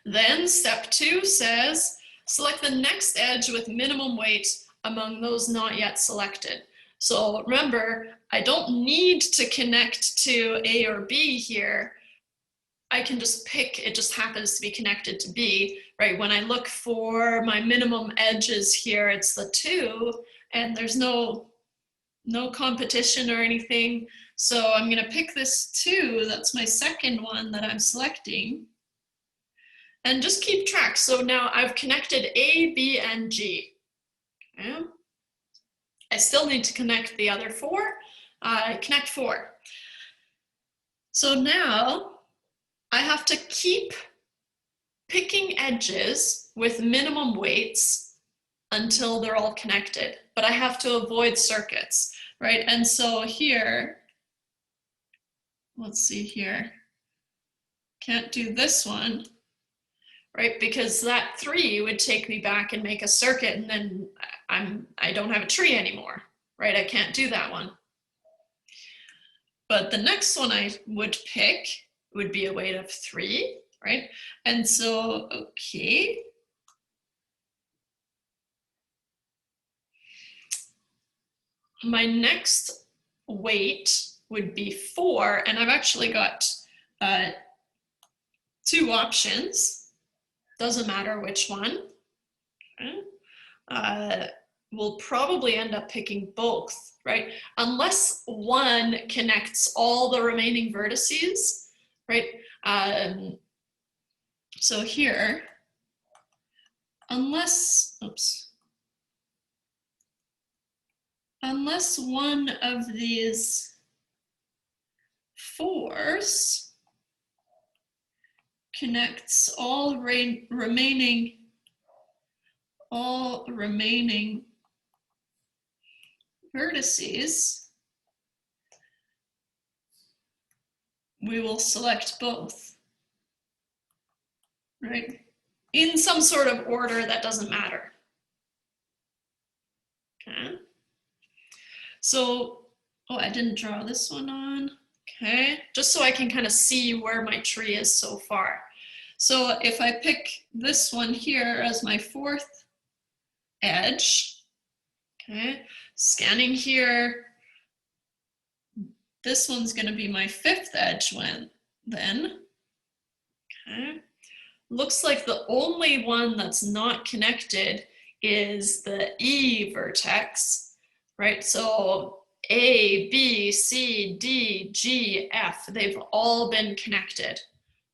Then step 2 says, select the next edge with minimum weight among those not yet selected. So remember, I don't need to connect to A or B here. I can just pick, it just happens to be connected to B, right? When I look for my minimum edges here, it's the 2, and there's no competition or anything. So I'm going to pick this 2, that's my second one that I'm selecting, and just keep track. So now I've connected A, B, and G. Okay. I still need to connect the other 4. Connect 4. So now I have to keep picking edges with minimum weights until they're all connected, but I have to avoid circuits, right? And so here, let's see here, can't do this one, right? Because that 3 would take me back and make a circuit, and then I don't have a tree anymore, right? I can't do that one. But the next one I would pick would be a weight of 3, right? And so, okay. My next weight would be 4, and I've actually got 2 options. Doesn't matter which one. Okay. We'll probably end up picking both, right? Unless one connects all the remaining vertices, right? So here, unless one of these 4s connects all remaining vertices, we will select both, right? In some sort of order that doesn't matter. Okay. So, oh, I didn't draw this one on. Okay, just so I can kind of see where my tree is so far. So if I pick this one here as my 4th edge, okay, scanning here, this one's going to be my 5th edge then. Okay, looks like the only one that's not connected is the E vertex, right? So A, B, C, D, G, F, they've all been connected,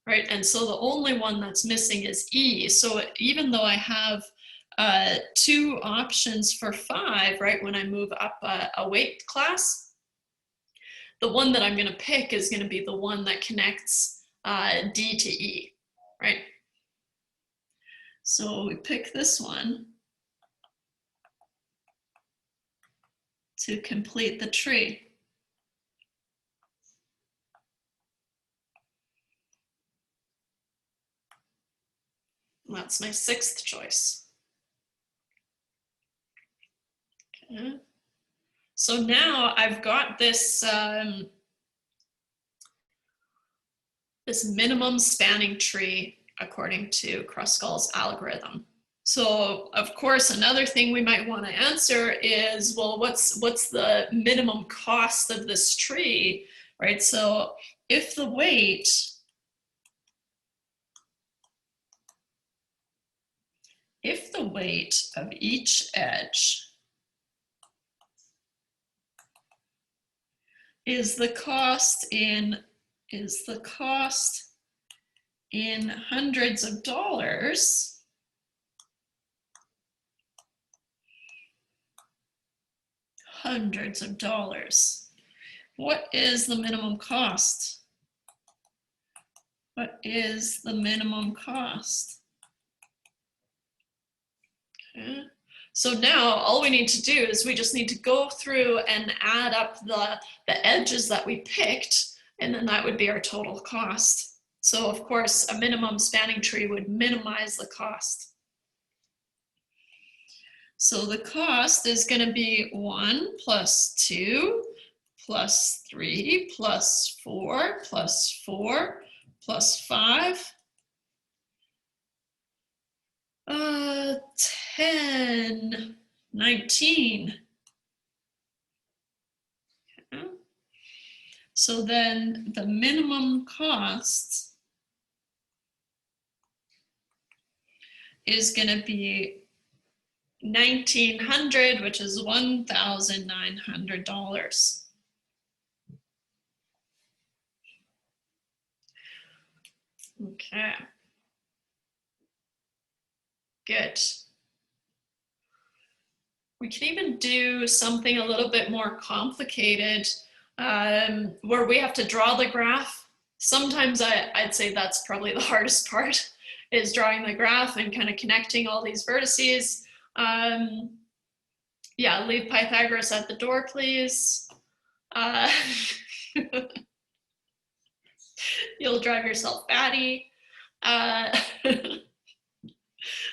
right? And so the only one that's missing is E. So even though I have 2 options for 5, right, when I move up a weight class, the one that I'm going to pick is going to be the one that connects D to E, right? So we pick this one to complete the tree. And that's my 6th choice. Okay. So now I've got this this minimum spanning tree according to Kruskal's algorithm. So of course, another thing we might want to answer is, well, what's the minimum cost of this tree, right? So if the weight of each edge is the cost in hundreds of dollars, what is the minimum cost? What is the minimum cost? Okay. So now all we need to do is we just need to go through and add up the edges that we picked, and then that would be our total cost. So of course, a minimum spanning tree would minimize the cost. So the cost is going to be 1 plus 2 plus 3 plus 4 plus 4 plus 5. 10, 19. Okay. So then the minimum cost is going to be $1,900, which is $1,900. Okay. Good. We can even do something a little bit more complicated where we have to draw the graph. Sometimes I'd say that's probably the hardest part, is drawing the graph and kind of connecting all these vertices. Yeah, leave Pythagoras at the door, please. You'll drive yourself batty.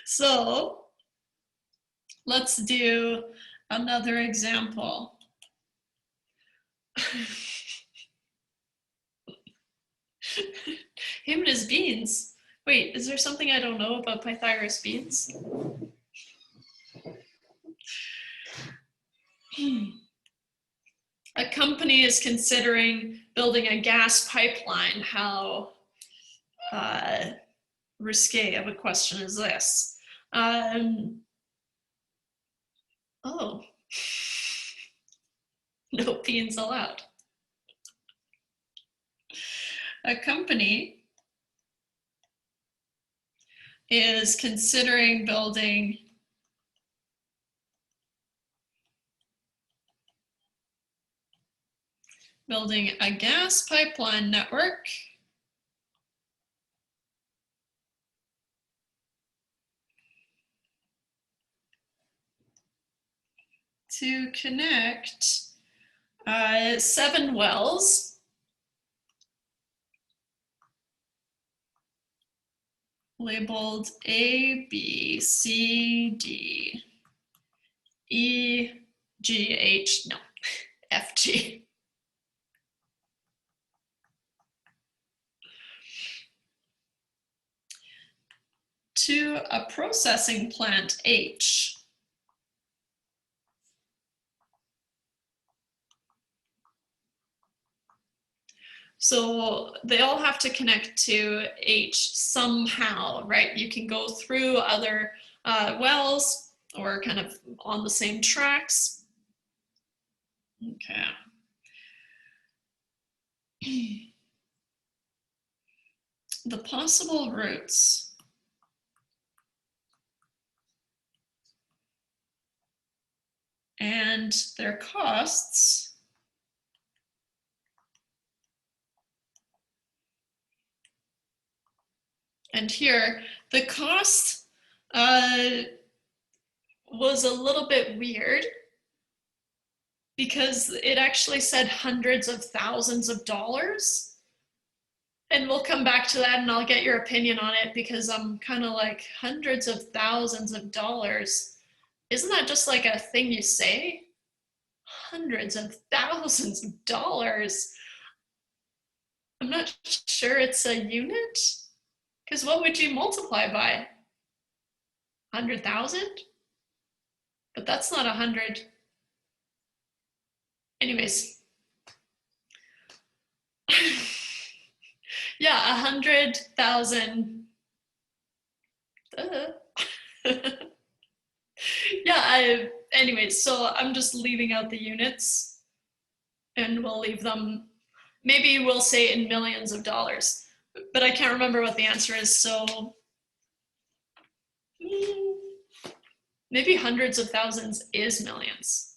So let's do another example. Him and his beans. Wait, is there something I don't know about Pythagoras' beans? A company is considering building a gas pipeline. How risque of a question is this? Oh, no beans allowed. A company is considering building a gas pipeline network to connect 7 wells labeled A, B, C, D, E, G, H, no, F, G. To a processing plant H. So they all have to connect to H somehow, right? You can go through other wells or kind of on the same tracks. Okay. The possible routes. And their costs. And here, the cost was a little bit weird because it actually said hundreds of thousands of dollars. And we'll come back to that and I'll get your opinion on it because I'm kind of like, hundreds of thousands of dollars. Isn't that just like a thing you say? Hundreds of thousands of dollars. I'm not sure it's a unit. Because what would you multiply by? 100,000? But that's not 100. Anyways. Yeah, 100,000. Yeah, anyways, so I'm just leaving out the units and we'll leave them, maybe we'll say in millions of dollars, but I can't remember what the answer is, so maybe hundreds of thousands is millions.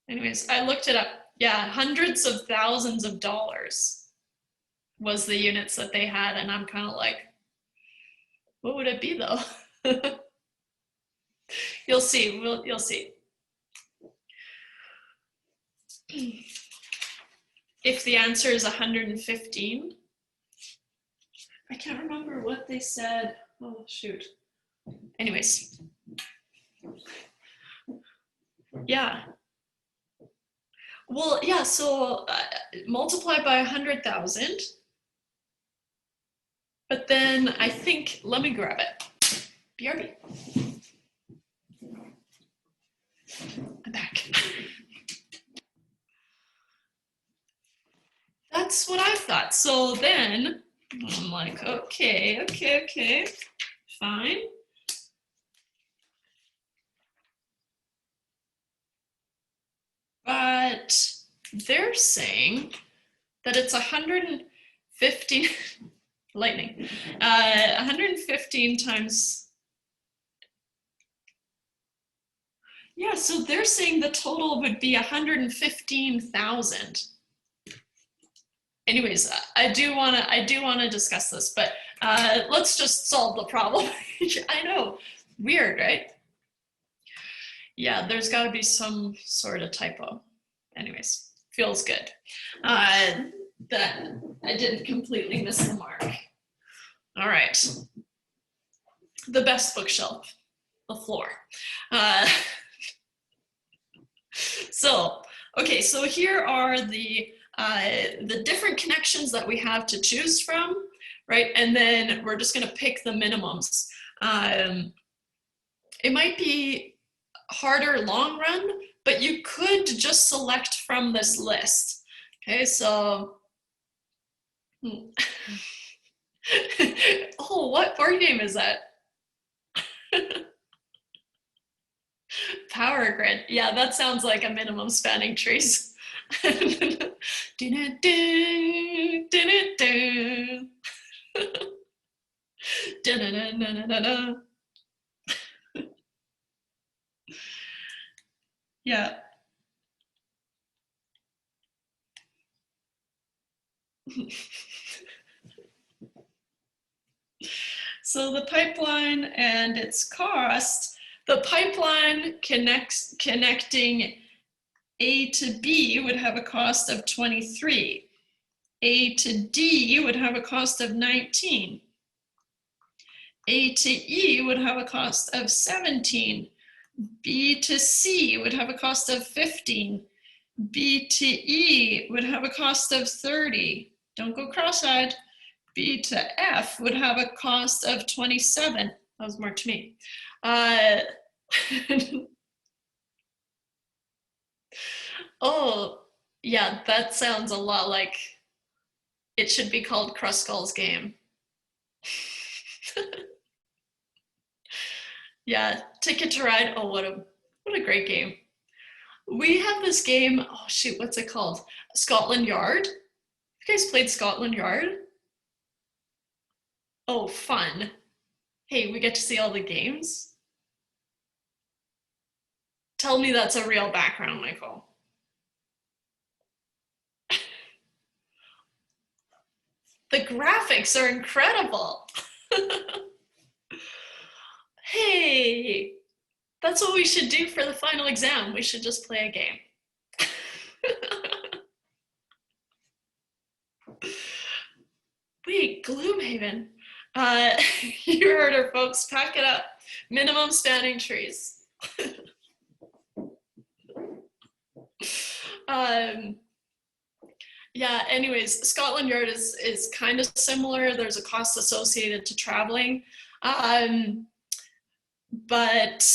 Anyways, I looked it up. Yeah, hundreds of thousands of dollars was the units that they had, and I'm kind of like, what would it be though? You'll see, you'll see. If the answer is 115, I can't remember what they said. Oh, shoot. Anyways. Yeah. Well, yeah, so multiply by 100,000. But then I think, let me grab it. BRB. I'm back. That's what I thought. So then I'm like, okay, fine. But they're saying that it's 115, lightning, 115 times, yeah, so they're saying the total would be 115,000. Anyways, I do want to discuss this, but let's just solve the problem. I know, weird, right? Yeah, there's got to be some sort of typo. Anyways, feels good that I didn't completely miss the mark. All right, the best bookshelf, the floor. So, okay, so here are the different connections that we have to choose from, right? And then we're just going to pick the minimums. It might be harder long run, but you could just select from this list. Okay, so oh, what board game is that? Power Grid. Yeah, that sounds like a minimum spanning trees. Yeah. So the pipeline and its cost, the pipeline connecting A to B would have a cost of 23. A to D would have a cost of 19. A to E would have a cost of 17. B to C would have a cost of 15. B to E would have a cost of 30. Don't go cross-eyed. B to F would have a cost of 27. That was more to me. Oh, yeah, that sounds a lot like it should be called Kruskal's game. Yeah, Ticket to Ride. Oh, what a great game. We have this game, oh shoot, what's it called? Scotland Yard. You guys played Scotland Yard? Oh, fun. Hey, we get to see all the games? Tell me that's a real background, Michael. The graphics are incredible. Hey, that's what we should do for the final exam. We should just play a game. Wait, Gloomhaven. You heard her, folks. Pack it up. Minimum spanning trees. Yeah, anyways, Scotland Yard is kind of similar. There's a cost associated to traveling. But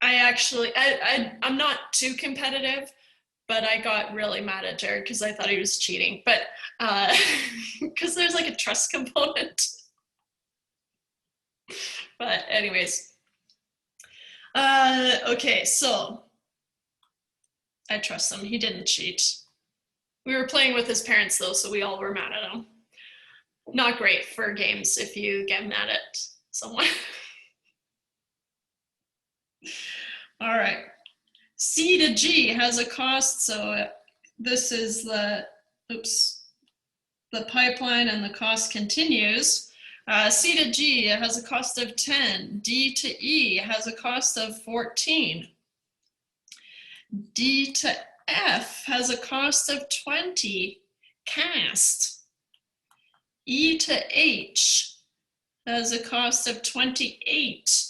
I'm not too competitive, but I got really mad at Jared because I thought he was cheating. But because there's like a trust component. But anyways, okay, so I trust him. He didn't cheat. We were playing with his parents though, so we all were mad at him. Not great for games if you get mad at someone. All right. C to G has a cost, so this is the pipeline and the cost continues. C to G has a cost of 10. D to E has a cost of 14. D to F has a cost of 20. Cast. E to H has a cost of 28.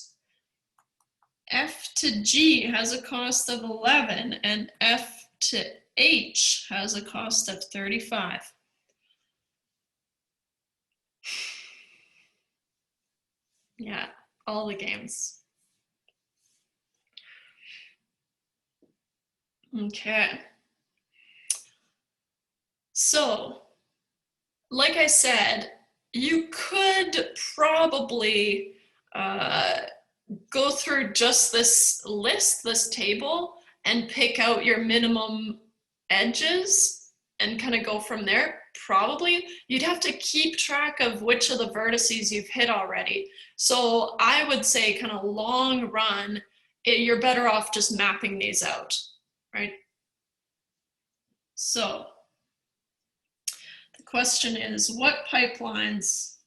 F to G has a cost of 11, and F to H has a cost of 35. Yeah, all the games. Okay. So, like I said, you could probably go through just this list, this table, and pick out your minimum edges and kind of go from there. Probably you'd have to keep track of which of the vertices you've hit already. So I would say kind of long run, you're better off just mapping these out, right? So the question is, what pipelines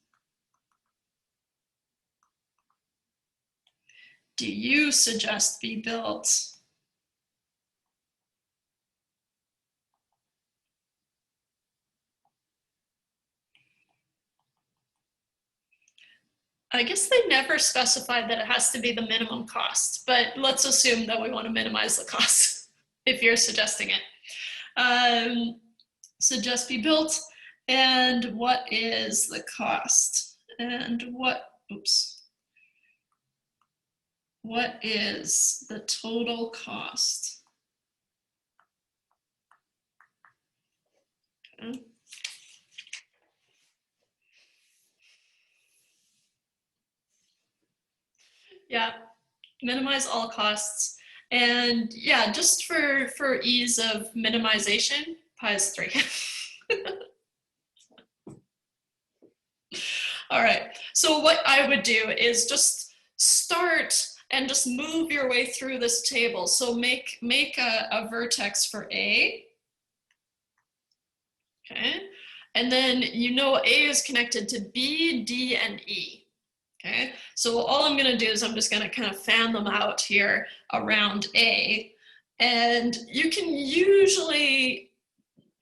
do you suggest be built? I guess they never specified that it has to be the minimum cost, but let's assume that we want to minimize the cost if you're suggesting it. Suggest be built, and what is the cost? And what is the total cost? Okay. Yeah, minimize all costs. And yeah, just for ease of minimization, pi is 3. All right, so what I would do is just start and just move your way through this table. So make a vertex for A. Okay, and then you know A is connected to B, D, and E. Okay, so all I'm gonna do is I'm just gonna kind of fan them out here around A, and you can usually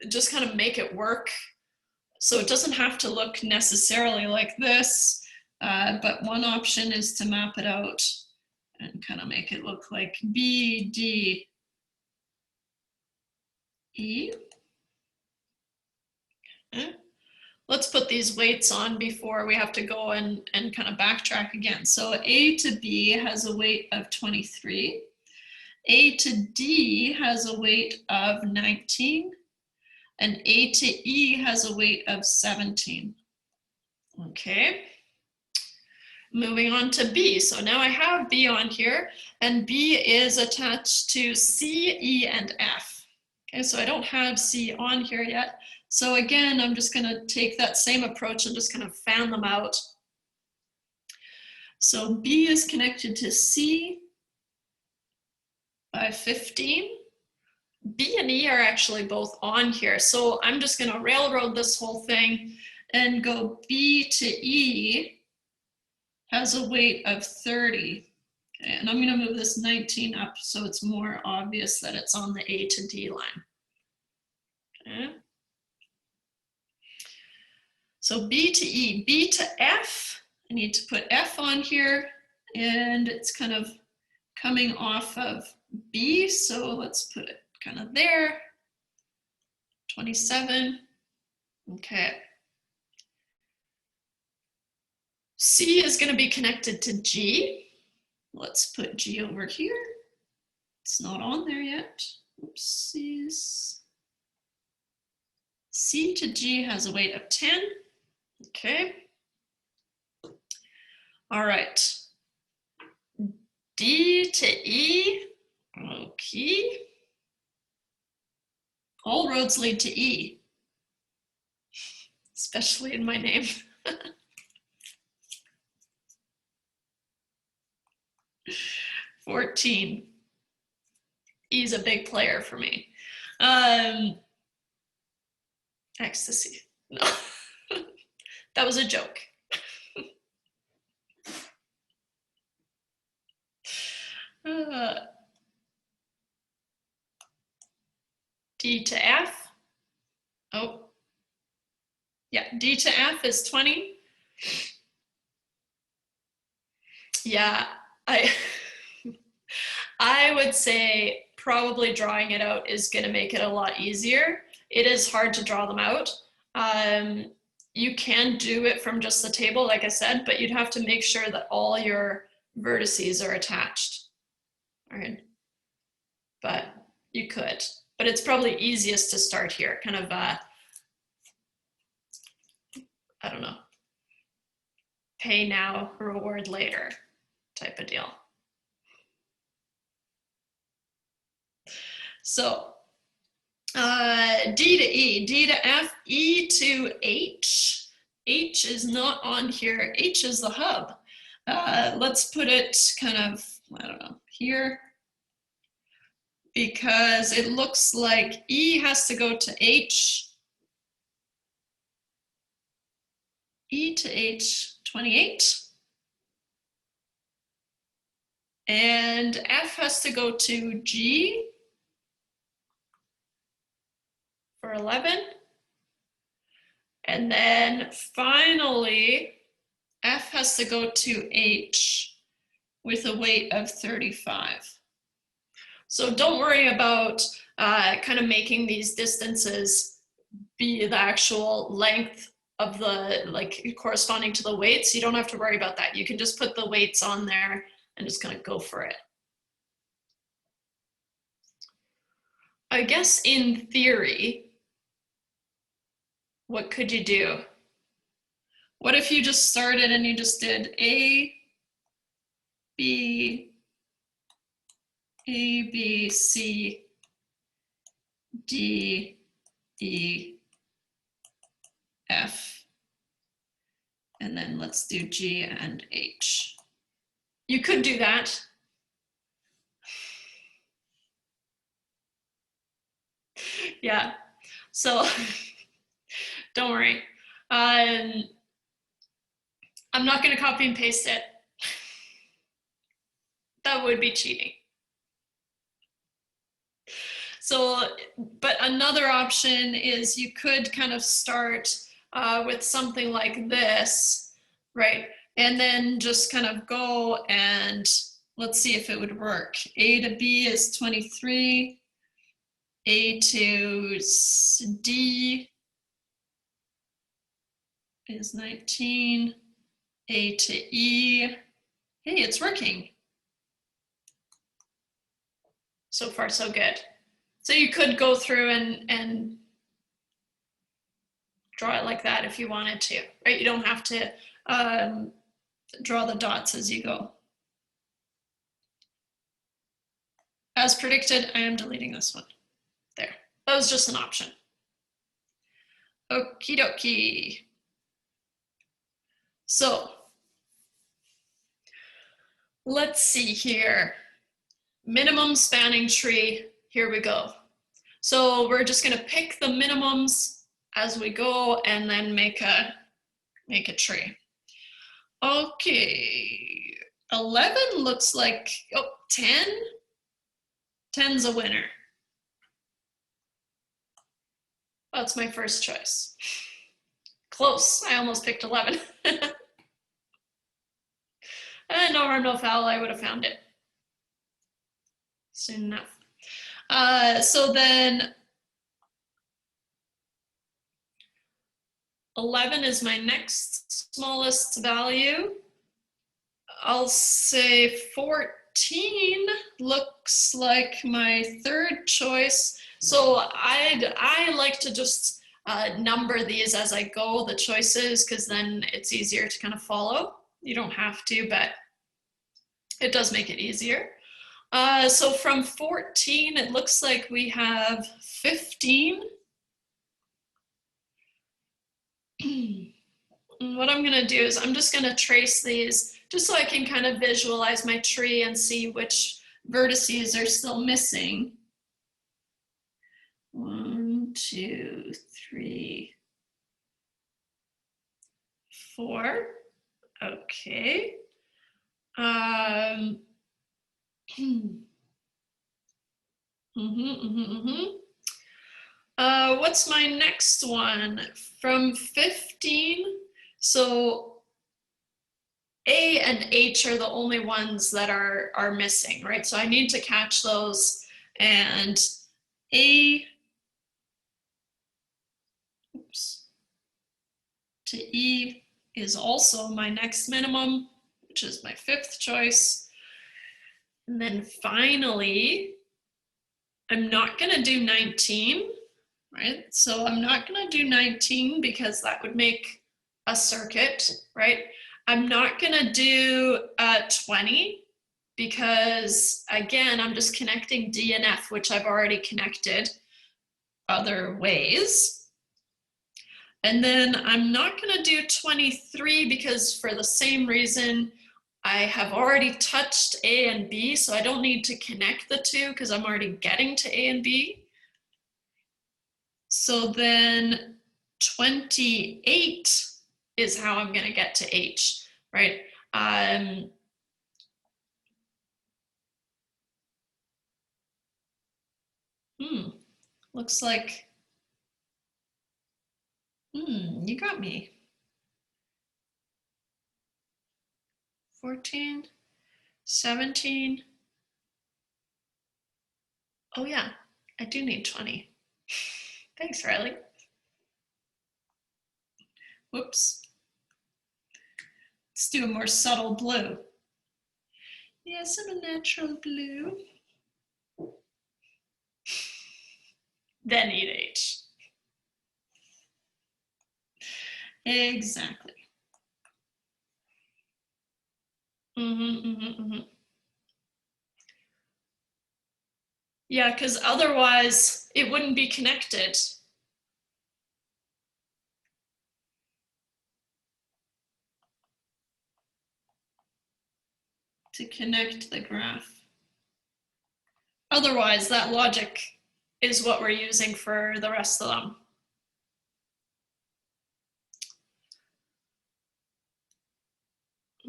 just kind of make it work. So it doesn't have to look necessarily like this, but one option is to map it out and kind of make it look like B, D, E. Okay. Let's put these weights on before we have to go and kind of backtrack again. So A to B has a weight of 23. A to D has a weight of 19. And A to E has a weight of 17. Okay. Moving on to B. So now I have B on here, and B is attached to C, E, and F. Okay, so I don't have C on here yet. So again, I'm just going to take that same approach and just kind of fan them out. So B is connected to C by 15. B and E are actually both on here. So I'm just going to railroad this whole thing and go B to E has a weight of 30. Okay, and I'm going to move this 19 up so it's more obvious that it's on the A to D line. Okay. So B to E, B to F, I need to put F on here, and it's kind of coming off of B, so let's put it kind of there, 27, okay. C is going to be connected to G. Let's put G over here. It's not on there yet. Oopsies. C to G has a weight of 10. Okay. All right. D to E. Okay. All roads lead to E, especially in my name. 14. E's a big player for me. Ecstasy. No, that was a joke. D to F. Oh, yeah, D to F is 20. Yeah, I would say probably drawing it out is going to make it a lot easier. It is hard to draw them out. You can do it from just the table, like I said, but you'd have to make sure that all your vertices are attached. All right, but you could. But it's probably easiest to start here, kind of, I don't know, pay now, reward later type of deal. So D to E, D to F, E to H. H is not on here. H is the hub. Let's put it kind of, I don't know, here, because it looks like E has to go to H. E to H, 28. And F has to go to G for 11. And then finally, F has to go to H with a weight of 35. So don't worry about kind of making these distances be the actual length of the, like, corresponding to the weights. You don't have to worry about that. You can just put the weights on there and just kind of go for it. I guess in theory, what could you do? What if you just started and you just did A, B, C, D, E, F, and then let's do G and H. You could do that. Yeah, so don't worry. I'm not going to copy and paste it. That would be cheating. So, but another option is you could kind of start with something like this, right? And then just kind of go and let's see if it would work. A to B is 23. A to D is 19. A to E. Hey, it's working. So far, so good. So you could go through and draw it like that if you wanted to, right? You don't have to draw the dots as you go. As predicted, I am deleting this one. There, that was just an option. Okie dokie. So let's see here. Minimum spanning tree, here we go. So we're just gonna pick the minimums as we go and then make a tree. Okay, 11 looks like, oh, 10? 10's a winner. That's my first choice. Close, I almost picked 11. No harm, no foul, I would have found it soon enough. So then 11 is my next smallest value. I'll say 14 looks like my third choice. So I like to just number these as I go, the choices, because then it's easier to kind of follow. You don't have to, but it does make it easier. So from 14, it looks like we have 15. What I'm gonna do is I'm just gonna trace these just so I can kind of visualize my tree and see which vertices are still missing. 1, 2, 3, 4. Okay. What's my next one? From 15, so A and H are the only ones that are missing, right? So I need to catch those, and A, oops, to E is also my next minimum, which is my fifth choice. And then finally, I'm not gonna do 19, right? So I'm not gonna do 19 because that would make a circuit, right? I'm not gonna do 20 because again, I'm just connecting D and F, which I've already connected other ways. And then I'm not gonna do 23 because for the same reason, I have already touched A and B, so I don't need to connect the two because I'm already getting to A and B. So then 28 is how I'm gonna get to H, right? Looks like, you got me. 14, 17. Oh yeah, I do need 20. Thanks, Riley. Whoops. Let's do a more subtle blue. Yes, I'm a natural blue. Then need H. Exactly. Yeah, because otherwise it wouldn't be connected. To connect the graph. Otherwise, that logic is what we're using for the rest of them.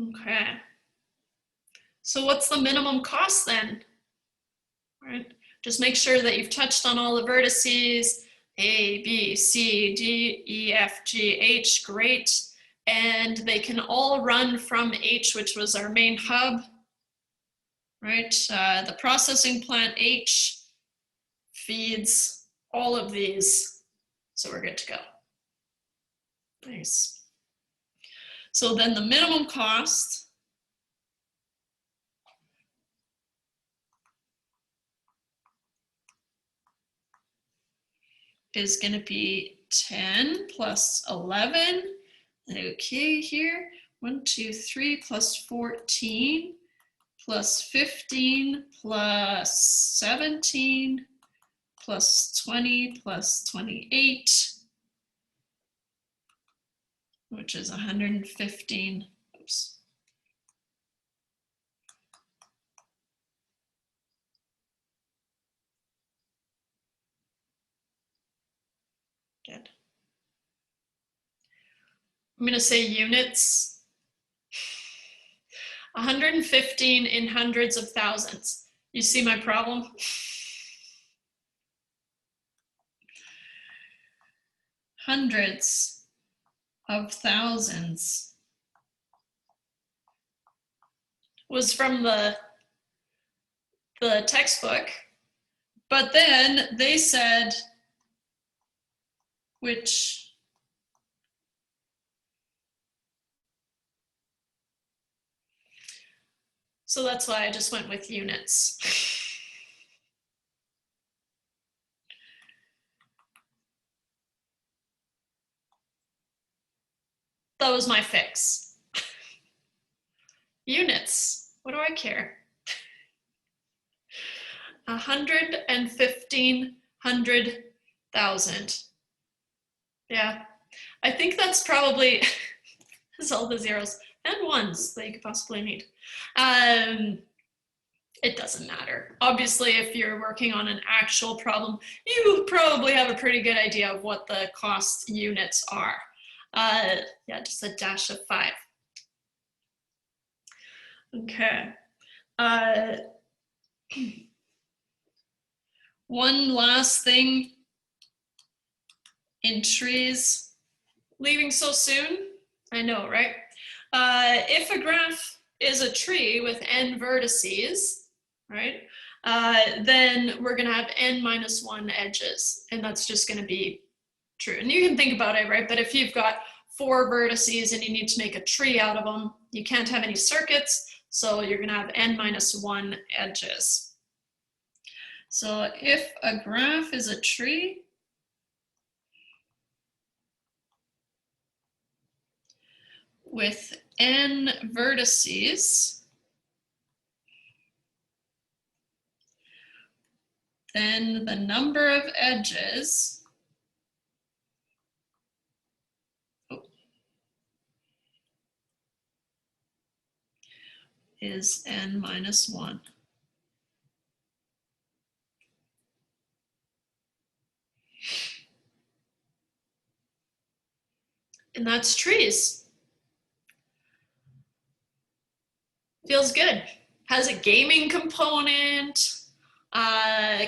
Okay. So what's the minimum cost then? All right. Just make sure that you've touched on all the vertices, A, B, C, D, E, F, G, H, great. And they can all run from H, which was our main hub, right? The processing plant H feeds all of these, so we're good to go. Nice. So then the minimum cost is going to be 10 plus 11. Okay, here 1, 2, 3 plus 14 plus 15 plus 17 plus 20 plus 28, which is 115. Oops. Good. I'm going to say units. 115 in hundreds of thousands. You see my problem? Hundreds of thousands was from the textbook, but then they said which so that's why I just went with units. That was my fix. Units, what do I care? 1,500,000. Yeah, I think that's probably is all the zeros and ones that you could possibly need. It doesn't matter. Obviously, if you're working on an actual problem, you probably have a pretty good idea of what the cost units are. Yeah, just a dash of 5. Okay. One last thing in trees. Leaving so soon? I know, right? If a graph is a tree with n vertices, right, then we're going to have n minus 1 edges, and that's just going to be true. And you can think about it, right? But if you've got 4 vertices and you need to make a tree out of them, you can't have any circuits, so you're going to have n minus 1 edges. So if a graph is a tree, with n vertices, then the number of edges is n minus 1. And that's trees. Feels good. Has a gaming component,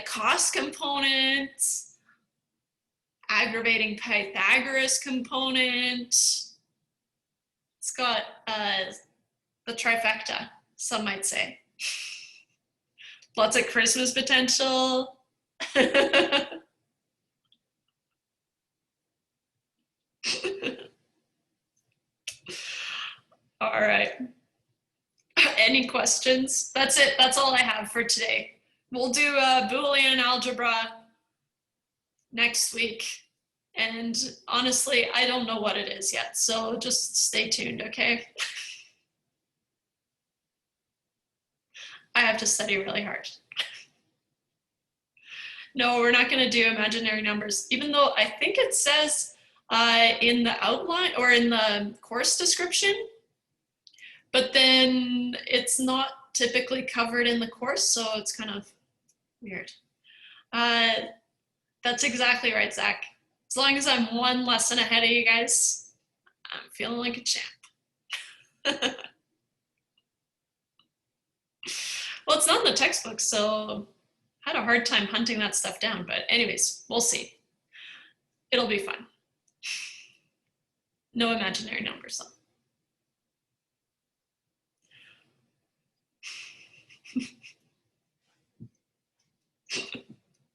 cost component, aggravating Pythagoras component. It's got the trifecta, some might say. Lots of Christmas potential. All right. Any questions? That's it. That's all I have for today. We'll do Boolean algebra next week. And honestly, I don't know what it is yet. So just stay tuned, okay? I have to study really hard. No, we're not going to do imaginary numbers, even though I think it says in the outline or in the course description, but then it's not typically covered in the course, so it's kind of weird. That's exactly right, Zach. As long as I'm one lesson ahead of you guys, I'm feeling like a champ. Well, it's not in the textbook, so I had a hard time hunting that stuff down, but anyways, we'll see. It'll be fun. No imaginary numbers, though.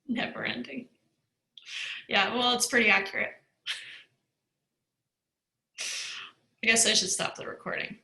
Never ending. Yeah, well, it's pretty accurate. I guess I should stop the recording.